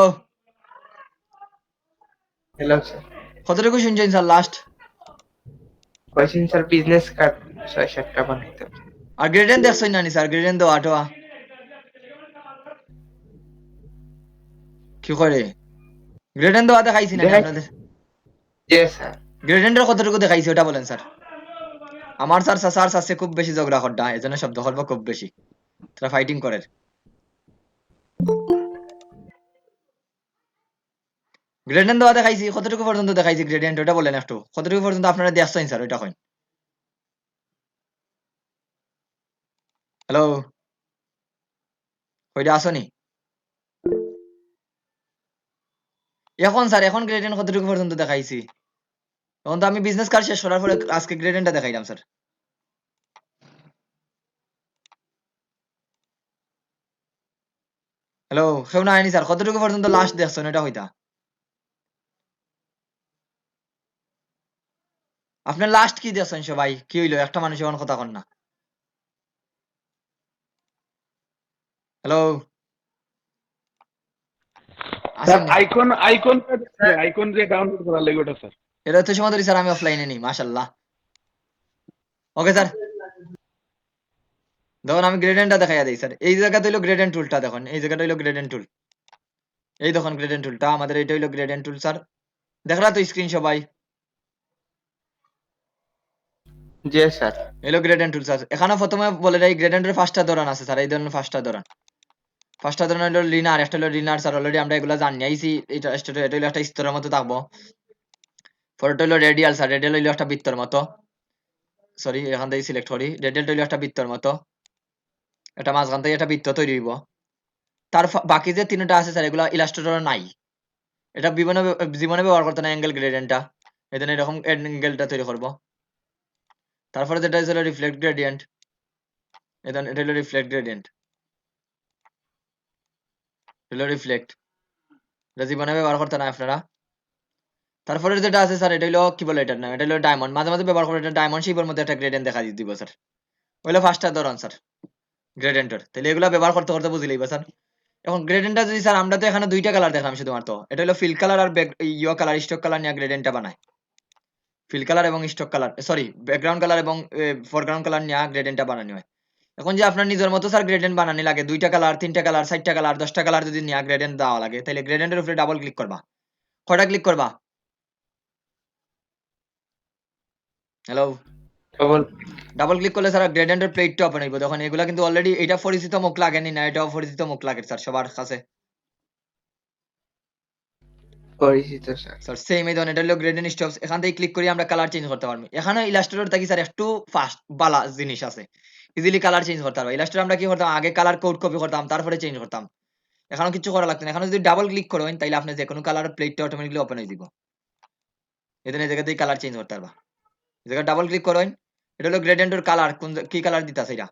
hello sir. কতটুকু শুনছেন স্যার লাস্ট? কইছেন স্যার বিজনেস কার্ড 6-7টা বানাইতে। আর গ্রেডেন্ট দেখছই না নি স্যার, গ্রেডেন্ট দেওয়া টোয়া কি করে গ্রেডেন্ট দেওয়া দেখাইছি না নি দেখাই আপনাদের? জি স্যার। গ্রেডেন্টের কতটুকু দেখাইছি ওটা বলেন স্যার। আমার স্যার স্যার আছে খুব বেশি ঝগড়া খড্ডা, এজন্য শব্দ করব খুব বেশি, তারা ফাইটিং করে। গ্রেডেন্ট দেওয়া দেখাইছি, কতটুকু পর্যন্ত দেখাইছি গ্রেডেন্ট ওটা বলেন একটু, কতটুকু পর্যন্ত আপনারা দেখছেন স্যার ওইটা কইন। হ্যালো, ওইটা আসনি এখন স্যার, এখন গ্রেডেন্ট কতটুকু পর্যন্ত দেখাইছি? এখন তো আমি বিজনেস কার্ড শেষ করার পরে আজকে গ্রেডেন্টটা দেখাইলাম স্যার। হ্যালো, কেউ না আইনি স্যার, কতটুকু পর্যন্ত লাস্ট দেখছেন এটা হইতা? আপনার লাস্ট কি দেখছেন সবাই? কি হইলো একটা মানুষ এখন কথা কন না? হ্যালো, স্যার আসেন নি? আইকন যে ডাউনলোড করার লাগে ওটা স্যার। এটা তো সময় ধরি স্যার আমি অফলাইনে নেই, মাশাল্লাহ। ওকে স্যার, দেখুন আমি গ্রেডেন্টটা দেখাইয়া দিই স্যার। এই জায়গাটা হইলো গ্রেডেন্ট টুলটা, দেখুন এই জায়গাটা হইলো গ্রেডেন্ট টুল। এই দেখুন গ্রেডেন্ট টুলটা আমাদের, এটা হইলো গ্রেডেন্ট টুল স্যার। দেখলা তো স্ক্রিন সবাই? জি স্যার। এলো গ্রেডেন্ট টুল স্যার। এখানে প্রথমে বলে এই গ্রেডেন্টের পাঁচটা ধরন আছে স্যার, এই ধরনের পাঁচটা ধরন। ফার্স্টটা ধরুন হলো লিনার, একটা হলো লিনার স্যার, অলরেডি আমরা এগুলো জানি আইছি। এটা এটা হলো একটা স্তরের মতো থাকবো। পরেরটা হলো রেডিয়াল স্যার, রেডিয়াল হইলো একটা বৃত্তর মতো। সরি, এখান থেকে সিলেক্ট করি। রেডিয়ালটা হইলো একটা বৃত্তর মতো, এটা মাঝখান থেকে একটা বৃত্ত তৈরি হইব। তার বাকি যে তিনটা আছে স্যার, এগুলো ইলাস্ট্রেটর নাই। এটা জীবনে ব্যবহার করতে না অ্যাঙ্গেল গ্রেডিয়েন্টটা, এই জন্য এরকম অ্যাঙ্গেলটা তৈরি করব। তারপরে যেটা হলো রিফ্লেক্ট গ্রেডিয়েন্ট, এটা হলো রিফ্লেক্ট গ্রেডিয়েন্ট, হলো রিফ্লেক্ট, এটা জীবনে ব্যবহার করতে না আপনারা। তারপরে যেটা আছে স্যার, এটা হলো কি বলে এটার নাম, এটা হলো ডায়মন্ড, মাঝে মাঝে ব্যবহার করে, এটা ডায়মন্ড শেপের মধ্যে একটা গ্রেডিয়েন্ট দেখা দিব স্যার। ওইলো ফার্স্টটা ধরন স্যার গ্রেডিয়েন্টের, তাহলে এগুলো ব্যবহার করতে করতে বুঝলেই স্যার। এখন গ্রেডিয়েন্টটা যদি স্যার, আমরা তো এখানে দুইটা কালার দেখলাম শুধুমাত্র, এটা হলো ফিল কালার আর ইয়ো কালার, স্টক কালার নিয়ে গ্রেডিয়েন্টটা বানায়। ফিল কালার এবং stock colour, sorry background colour এবং ফরগ্রাউন্ড কালার নিয়ে গ্রেডিয়েন্টটা বানানো হয়। এখন যে আপনার নিজের মতো স্যার গ্রেডিয়েন্ট বানানি লাগে, দুইটা কালার, তিনটা কালার, 4টা কালার, 10টা কালার যদি নিয়ে গ্রেডিয়েন্ট দেওয়া লাগে, তাহলে গ্রেডিয়েন্টের উপরে ডাবল ক্লিক করবা। কয়টা ক্লিক করবা? হ্যালো, কেবল ডাবল ক্লিক করলে স্যার গ্রেডিয়েন্টের প্লেটটা ওপেন হইব। তখন এগুলা কিন্তু অলরেডি, এটা পরিচিত মুখ লাগেনি না, এটাও পরিচিত মুখ লাগে স্যার সবার কাছে। পরিচিত স্যার। স্যার সেম এই ধরনের, এটা হলো গ্রেডিয়েন্ট স্টপস, এখান থেকে ক্লিক করে আমরা কালার চেঞ্জ করতে পারবো। এখানে ইলাস্ট্রেটর থাকি স্যার একটু ফাস্ট বালা জিনিস আছে, ইজিলি কালার চেঞ্জ করতে পারবো। ইলাস্ট্রেটর আমরা কি করতাম, আগে কালার কোড কপি করতাম, তারপরে চেঞ্জ করতাম। এখানে কিছু করা লাগতো না, এখানে যদি ডাবল ক্লিক করেন তাহলে আপনি যে কোনো কালার প্লেটটা অটোমেটিকলি ওপেন হয়ে দিব। এই জায়গাতেই কালার চেঞ্জ করতে পারবা। এই জায়গায় ডাবল ক্লিক করেন, এটা হলো গ্রেডিয়েন্টের কালার, কোন কি কালার দিতেছে এটা।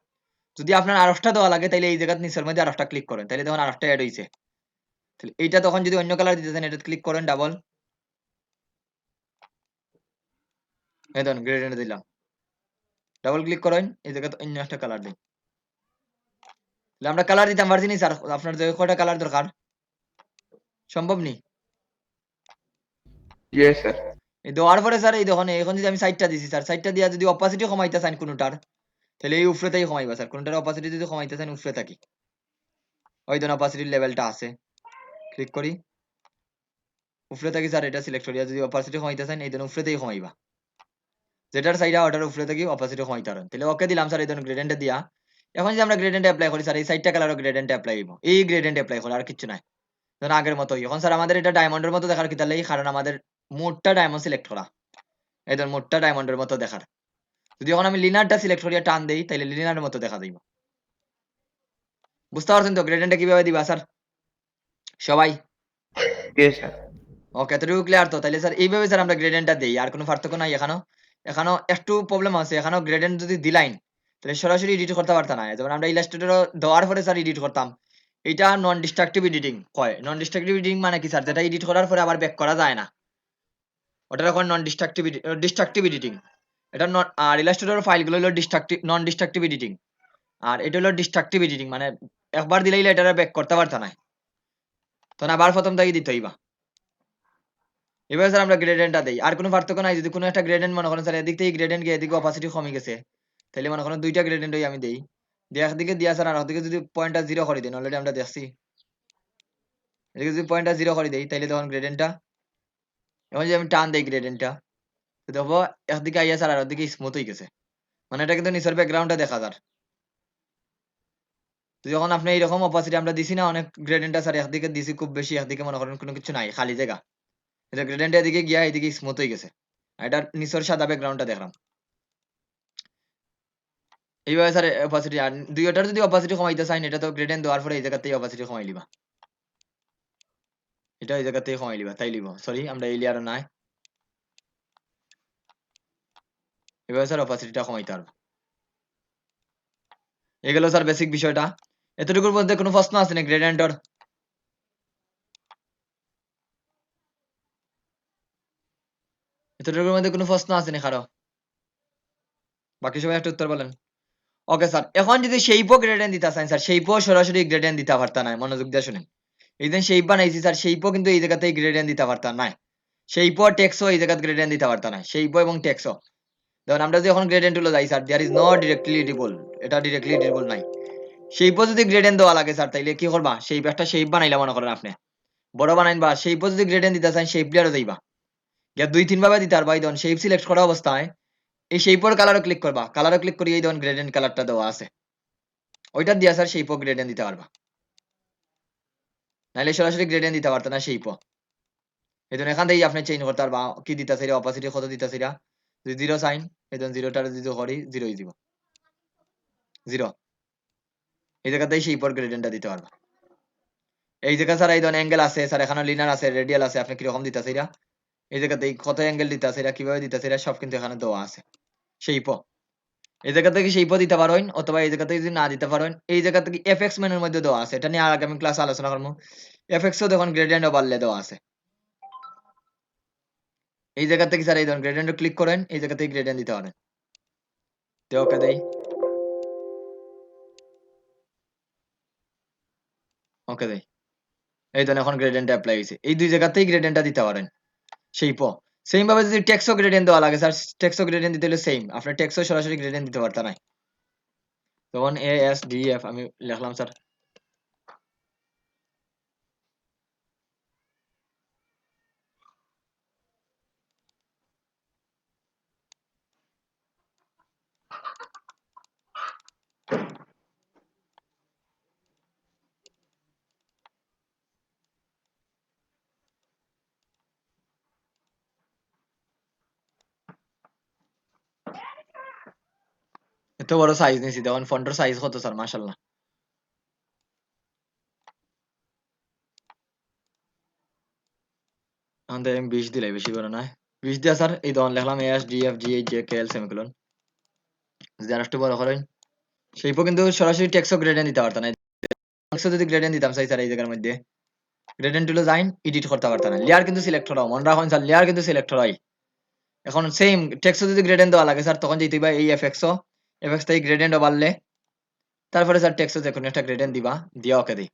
যদি আপনার আরেকটা দেওয়া লাগে, তাহলে এই জায়গার নিচের মধ্যে আরেকটা ক্লিক করেন, তাহলে তখন আরেকটা অ্যাড হইছে। তাহলে এইটা তখন যদি অন্য কালার দিতে চান, এটা ক্লিক করেন ডাবল, এই ধরুন গ্রেডিয়েন্ট দিলাম, ডাবল ক্লিক করেন, এই জায়গাতে অন্য একটা কালার দিন। তাহলে আমরা কালার দিতাম পারছি নি স্যার, আপনার যে কয়টা কালার দরকার সম্ভব নি। জি স্যার। এই দেওয়ার পরে স্যার, এই দেখুন এখন যদি আমি সাইডটা দিছি স্যার, সাইডটা দিয়া যদি অপাসিটি কমাইতে চান কোনোটার, তাহলে এই উপরেতেই কমাইবা স্যার। কোনটার অপাসিটি যদি কমাইতে চান উপরে থাকি, ওই ধরুন অপাসিটির লেভেলটা আছে, ক্লিক করি উপরে থাকি স্যার, এটা সিলেক্ট করিয়া যদি অপাসিটি কমাইতে চান, এই ধরুন উপরেতেই কমাইবা, যেটার সাইডা ওটার উপরে থাকি অপাসিটি কমাইতে পারেন। তাহলে ওকে দিলাম স্যার, এই ধরুন গ্রেডিয়েন্টে দিয়া। এখন যদি আমরা গ্রেডিয়েন্ট অ্যাপ্লাই করি স্যার, এই সাইডটা কালারও গ্রেডিয়েন্ট অ্যাপ্লাই হইব, এই গ্রেডিয়েন্ট অ্যাপ্লাই করে আর কিছু নাই, ধরুন আগের মতোই। এখন স্যার আমাদের এটা ডায়মন্ডের মতো দেখার কি তাহলে, কারণ আমাদের মোডটা ডায়মন্ড সিলেক্ট করা, এই ধরুন মোডটা ডায়মন্ডের মতো দেখার। যদি এখন আমি লিনারটা সিলেক্ট করিয়া টান দেই, তাহলে লিনারের মতো দেখা যাইব। বুঝতে পারছেন তো গ্রেডিয়েন্টটা কিভাবে দিবা স্যার সবাই? জি স্যার। ওকে, এতটুকু ক্লিয়ার তো? তাহলে স্যার এইভাবে স্যার আমরা গ্রেডিয়েন্টটা দেই, আর কোনো পার্থক্য নাই। এখানেও এখানেও একটু প্রবলেম আছে, এখানেও গ্রেডিয়েন্ট যদি দিলাইন, তাহলে সরাসরি এডিট করতে পারতাম না। যেমন আমরা ইলাস্ট্রেটর দেওয়ার পরে স্যার এডিট করতাম, এটা নন ডিস্ট্রাকটিভ এডিটিং হয়। নন ডিস্ট্রাকটিভ এডিটিং মানে কি স্যার, যেটা এডিট করার পরে আবার ব্যাক করা যায় না, ওটা এখন নন ডিস্ট্রাকটিভ ডিস্ট্রাকটিভ এডিটিং। এটা আর ইলাস্ট্রেটর ফাইলগুলো হলো নন ডিস্ট্রাকটিভ এডিটিং, আর এটা হলো ডিস্ট্রাকটিভ এডিটিং, মানে একবার দিলেই এটা ব্যাক করতে পারতা না, তখন আবার প্রথম থেকে দিতে হইবা। এবার স্যার আমরা গ্রেডিয়েন্টটা দেই আর কোনো পার্থক্য নাই যদি কোনো একটা গ্রেডিয়েন্ট মনে করেন স্যার এদিক থেকে গ্রেডিয়েন্ট গিয়ে এদিকে অপাসিটি কমে গেছে তাহলে মনে করেন দুইটা গ্রেডিয়েন্টই আমি দেই দিয়ে একদিকে দিয়া স্যার আর একদিকে যদি পয়েন্টটা 0 করে দেন অলরেডি আমরা দেখছি এদিকে যদি পয়েন্টটা 0 করে দেই তাহলে তখন গ্রেডিয়েন্টটা এখন যদি আমি টান দেই গ্রেডিয়েন্টটা তো দেখো একদিকে আইয়া স্যার আর একদিকে স্মুথ হয়ে গেছে মানে এটা কিন্তু নিচের ব্যাকগ্রাউন্ডটা দেখা যার তো যখন আপনি এইরকম অপাসিটি আমরা দিছি না অনেক গ্রেডিয়েন্টটা স্যার একদিকে দিছি খুব বেশি একদিকে মনে করেন কোনো কিছু নাই খালি জায়গা এটা গ্রেডিয়েন্ট এদিকে গিয়া এদিকে স্মুথ হয়ে গেছে আর এটা নিচের সাদা ব্যাকগ্রাউন্ডটা দেখলাম এইভাবে স্যার অপাসিটি আর দুইটার যদি অপাসিটি কমাইতে চান এটা তো গ্রেডিয়েন্ট দেওয়ার পরে এই জায়গাতেই অপাসিটি কমাই লিবা এটা এই জায়গাতেই কমাই লিবা তাই লিব সরি আমরা এই লেয়ারে নাই এভাবে স্যার অপাসিটিটা কমাইতে পারবো এগুলো স্যার বেসিক বিষয়টা এতটুকুর মধ্যে কোনো প্রশ্ন আছে না গ্রেডিয়েন্টর এতটুকুর মধ্যে কোনো প্রশ্ন আছে না কারো বাকি সবাই একটা উত্তর বলেন ওকে স্যার এখন যদি শেইপও গ্রেডিয়েন্ট দিতে চান স্যার শেইপও সরাসরি গ্রেডিয়েন্ট দিতে পারতা না মনোযোগ দিয়ে শুনেন এই যে শেইপ বানাইছি স্যার শেইপও কিন্তু এই জায়গাতেই গ্রেডিয়েন্ট দিতে পারতা না শেইপও টেক্সও এই জায়গাতে গ্রেডিয়েন্ট দিতে পারতা না শেইপও এবং টেক্সও ধরুন আমরা যখন গ্রেডিয়েন্ট গুলো যাই sir there is no directly edible এটা ডিরেক্টলি এডিবল নাই শেইপও যদি গ্রেডিয়েন্ট দেওয়া লাগে স্যার তাইলে কি করবা শেইপ একটা শেইপ বানাইলা মনে করেন আপনি বড় বানাইন বা শেইপও যদি গ্রেডিয়েন্ট দিতে চান শেইপ লেয়ারে যাইবা গিয়া 2-3 ভাবে দিতে পারবা এই ধরুন শেইপ সিলেক্ট করা অবস্থায় এই শেইপের কালারও ক্লিক করবা কালারও ক্লিক করে এই ধরুন গ্রেডিয়েন্ট কালারটা দেওয়া আছে ওইটা দিয়া স্যার শেইপও গ্রেডিয়েন্ট দিতে পারবা নাহলে সরাসরি গ্রেডিয়েন্ট দিতে পারতো না শেইপও এই ধরুন এখান থেকেই আপনি চেঞ্জ করতে পারবা কি দিতেছে রে অপাসিটি কত দিতেছে রা যদি 0 সাইন এই ধরুন 0টার যদি করি 0ই দিব 0 এই জায়গাতেই শেইপের গ্রেডিয়েন্টটা দিতে পারবা এই জায়গা স্যার এই ধরুন অ্যাঙ্গেল আছে স্যার এখানে লিনার আছে রেডিয়াল আছে আপনি কিরকম দিতেছে রা এই জায়গাতেই কত অ্যাঙ্গেল দিতেছে রা কিভাবে দিতেছে রা সব কিন্তু এখানে দেওয়া আছে শেইপও এই জায়গা থেকে শেইপও দিতে পারেন অথবা এই জায়গা থেকে যদি না দিতে পারেন এই জায়গা থেকে এফএক্স মেনুর মধ্যে দেওয়া আছে এটা নিয়ে আগামী ক্লাসে আলোচনা করবো এফএক্সও দেখুন গ্রেডিয়েন্ট বাড়লে দেওয়া আছে এই জায়গা থেকে স্যার এই ধরুন গ্রেডিয়েন্ট ক্লিক করেন এই জায়গা থেকে গ্রেডিয়েন্ট দিতে পারেন তো ওকে দেই ওকে দেই এই ধরুন এখন গ্রেডিয়েন্ট অ্যাপ্লাই হয়েছে এই দুই জায়গাতেই গ্রেডিয়েন্টটা দিতে পারেন শেইপও সেম ভাবে যদি টেক্সও গ্রেডিয়েন্ট দেওয়া লাগে স্যার টেক্সও গ্রেডিয়েন্ট দিতে হলে সেম আপনি টেক্সও সরাসরি গ্রেডিয়েন্ট দিতে পারতেন না তখন এ এস ডি এফ আমি লিখলাম স্যার এত বড় সাইজ নিয়েছি দেখুন ফন্টের সাইজ কত স্যার মাশাআল্লাহ আমাদের আমি 20 দিলাই বেশি বড় নয় 20 দিয়া স্যার এই ধরুন লিখলাম S D F G H J K L semicolon যদি আরেকটু বড় করেন সেইপও কিন্তু সরাসরি টেক্সও গ্রেডিয়েন্ট দিতে পারতাম না টেক্সও যদি গ্রেডিয়েন্ট দিতাম চাই স্যার এই জায়গার মধ্যে গ্রেডিয়েন্ট টুলে যাইন এডিট করতে পারতাম না লেয়ার কিন্তু সিলেক্ট হলো মনে রাখুন স্যার লেয়ার কিন্তু সিলেক্ট হয় এখন সেম টেক্সও যদি গ্রেডিয়েন্ট দেওয়া লাগে স্যার তখন যেতে পাই এই এফএক্সও এফএক্স থেকে গ্রেডিয়েন্টও বাড়লে তারপরে স্যার টেক্সও যে কোনো একটা গ্রেডিয়েন্ট দিবা দিয়া ওকে দিই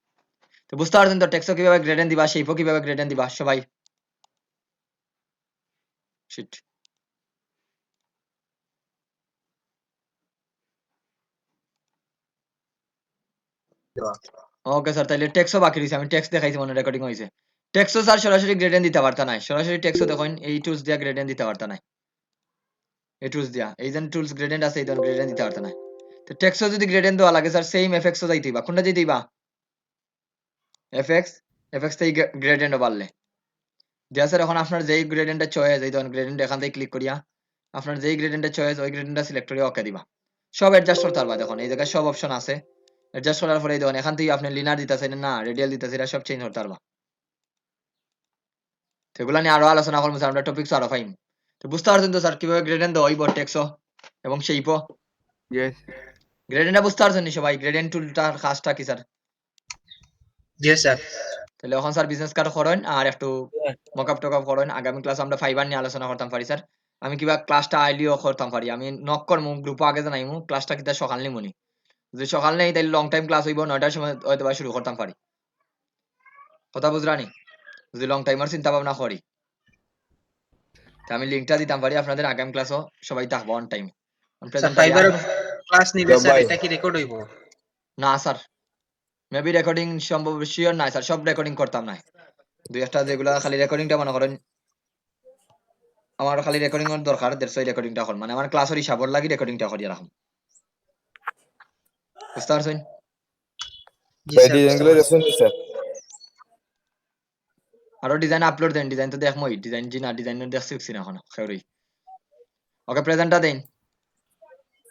তো বুঝতে পারছেন তো টেক্সও কিভাবে গ্রেডিয়েন্ট দিবা সেইপও কিভাবে গ্রেডিয়েন্ট দিবা সবাই শিট ওকে স্যার তাহলে টেক্সও বাকি রয়েছে আমি টেক্সট দেখাইছি মনে রেকর্ডিং হয়েছে টেক্সও স্যার সরাসরি গ্রেডিয়েন্ট দিতে পারতা না সরাসরি টেক্সও দেখুন এই টুলস দিয়া গ্রেডিয়েন্ট দিতে পারতা না এই টুলস দিয়া এই যে টুলস গ্রেডিয়েন্ট আছে এই ধরনের গ্রেডিয়েন্ট দিতে পারতা না তো টেক্সও যদি গ্রেডিয়েন্ট দেওয়া লাগে স্যার সেম এফএক্সও যাইতেইবা কোনটা যাইতেইবা এফএক্স এফএক্স থেকে গ্রেডিয়েন্টও বাড়লে দিয়া স্যার এখন আপনার যেই গ্রেডিয়েন্টটা চয়েস এই ধরনের গ্রেডিয়েন্ট এখান থেকে ক্লিক করিয়া আপনার যেই গ্রেডিয়েন্টটা চয়েস ওই গ্রেডিয়েন্টটা সিলেক্ট করিয়া ওকে দিবা সব অ্যাডজাস্ট করতে পারবা দেখুন এই জায়গায় সব অপশন আছে অ্যাডজাস্ট করার পরে এই দেখুন এখান থেকে আপনি লিনার দিতেছেন না রেডিয়াল দিতেছেন সব চেঞ্জ করতে পারবা তো এগুলা নিয়ে আরো আলোচনা করবো স্যার আমরা টপিকস আরো পাইম তো বুঝতে পারছেন তো স্যার কিভাবে গ্রেডিয়েন্ট দেওয়া হইব টেক্সও এবং শেইপও ইয়েস গ্রেডিয়েন্টটা বুঝতে পারছেন নি সবাই গ্রেডিয়েন্ট টুলটার কাজটা কি স্যার জি স্যার তাহলে এখন স্যার বিজনেস কার্ড করেন আর একটু মকআপ টকআপ করেন আগামী ক্লাস আমরা ফাইবার নিয়ে আলোচনা করতাম পারি স্যার আমি কিবা ক্লাসটা আইলিও করতাম পারি আমি নক করমু গ্রুপে আগে জানাইমু ক্লাসটা কিতা সকাল নিমুনি যদি সকাল নেই তাহলে লং টাইম ক্লাস হইব 9টার সময় হয়তো বা শুরু করতাম পারি কথা বুঝরানি যদি লং টাইমার চিন্তা ভাবনা করি তো আমি লিংকটা দিতাম পারি আপনাদের আগামী ক্লাসও সবাই থাকবো on time sir fibre class নিবে তো স্যার ভাই। এটা কি রেকর্ড হইব? না স্যার মেবি রেকর্ডিং সম্ভব শিওর নাই স্যার সব রেকর্ডিং করতাম না দুই একটা যেগুলা খালি রেকর্ডিংটা মনে করেন আমার খালি রেকর্ডিং এর দরকার দেড়শো রেকর্ডিংটা হল মানে আমার ক্লাসের হিসাবর লাগি রেকর্ডিংটা করিয়া রাখুন বুঝতে পারছেন জি ভাই স্যার ডিজাইনগুলো দেখছেন নি স্যার? আরো ডিজাইন আপলোড দেন ডিজাইন তো দেখমই ডিজাইন জি না ডিজাইন দেখছি না এখনো খেউরি ওকে প্রেজেন্টটা দেন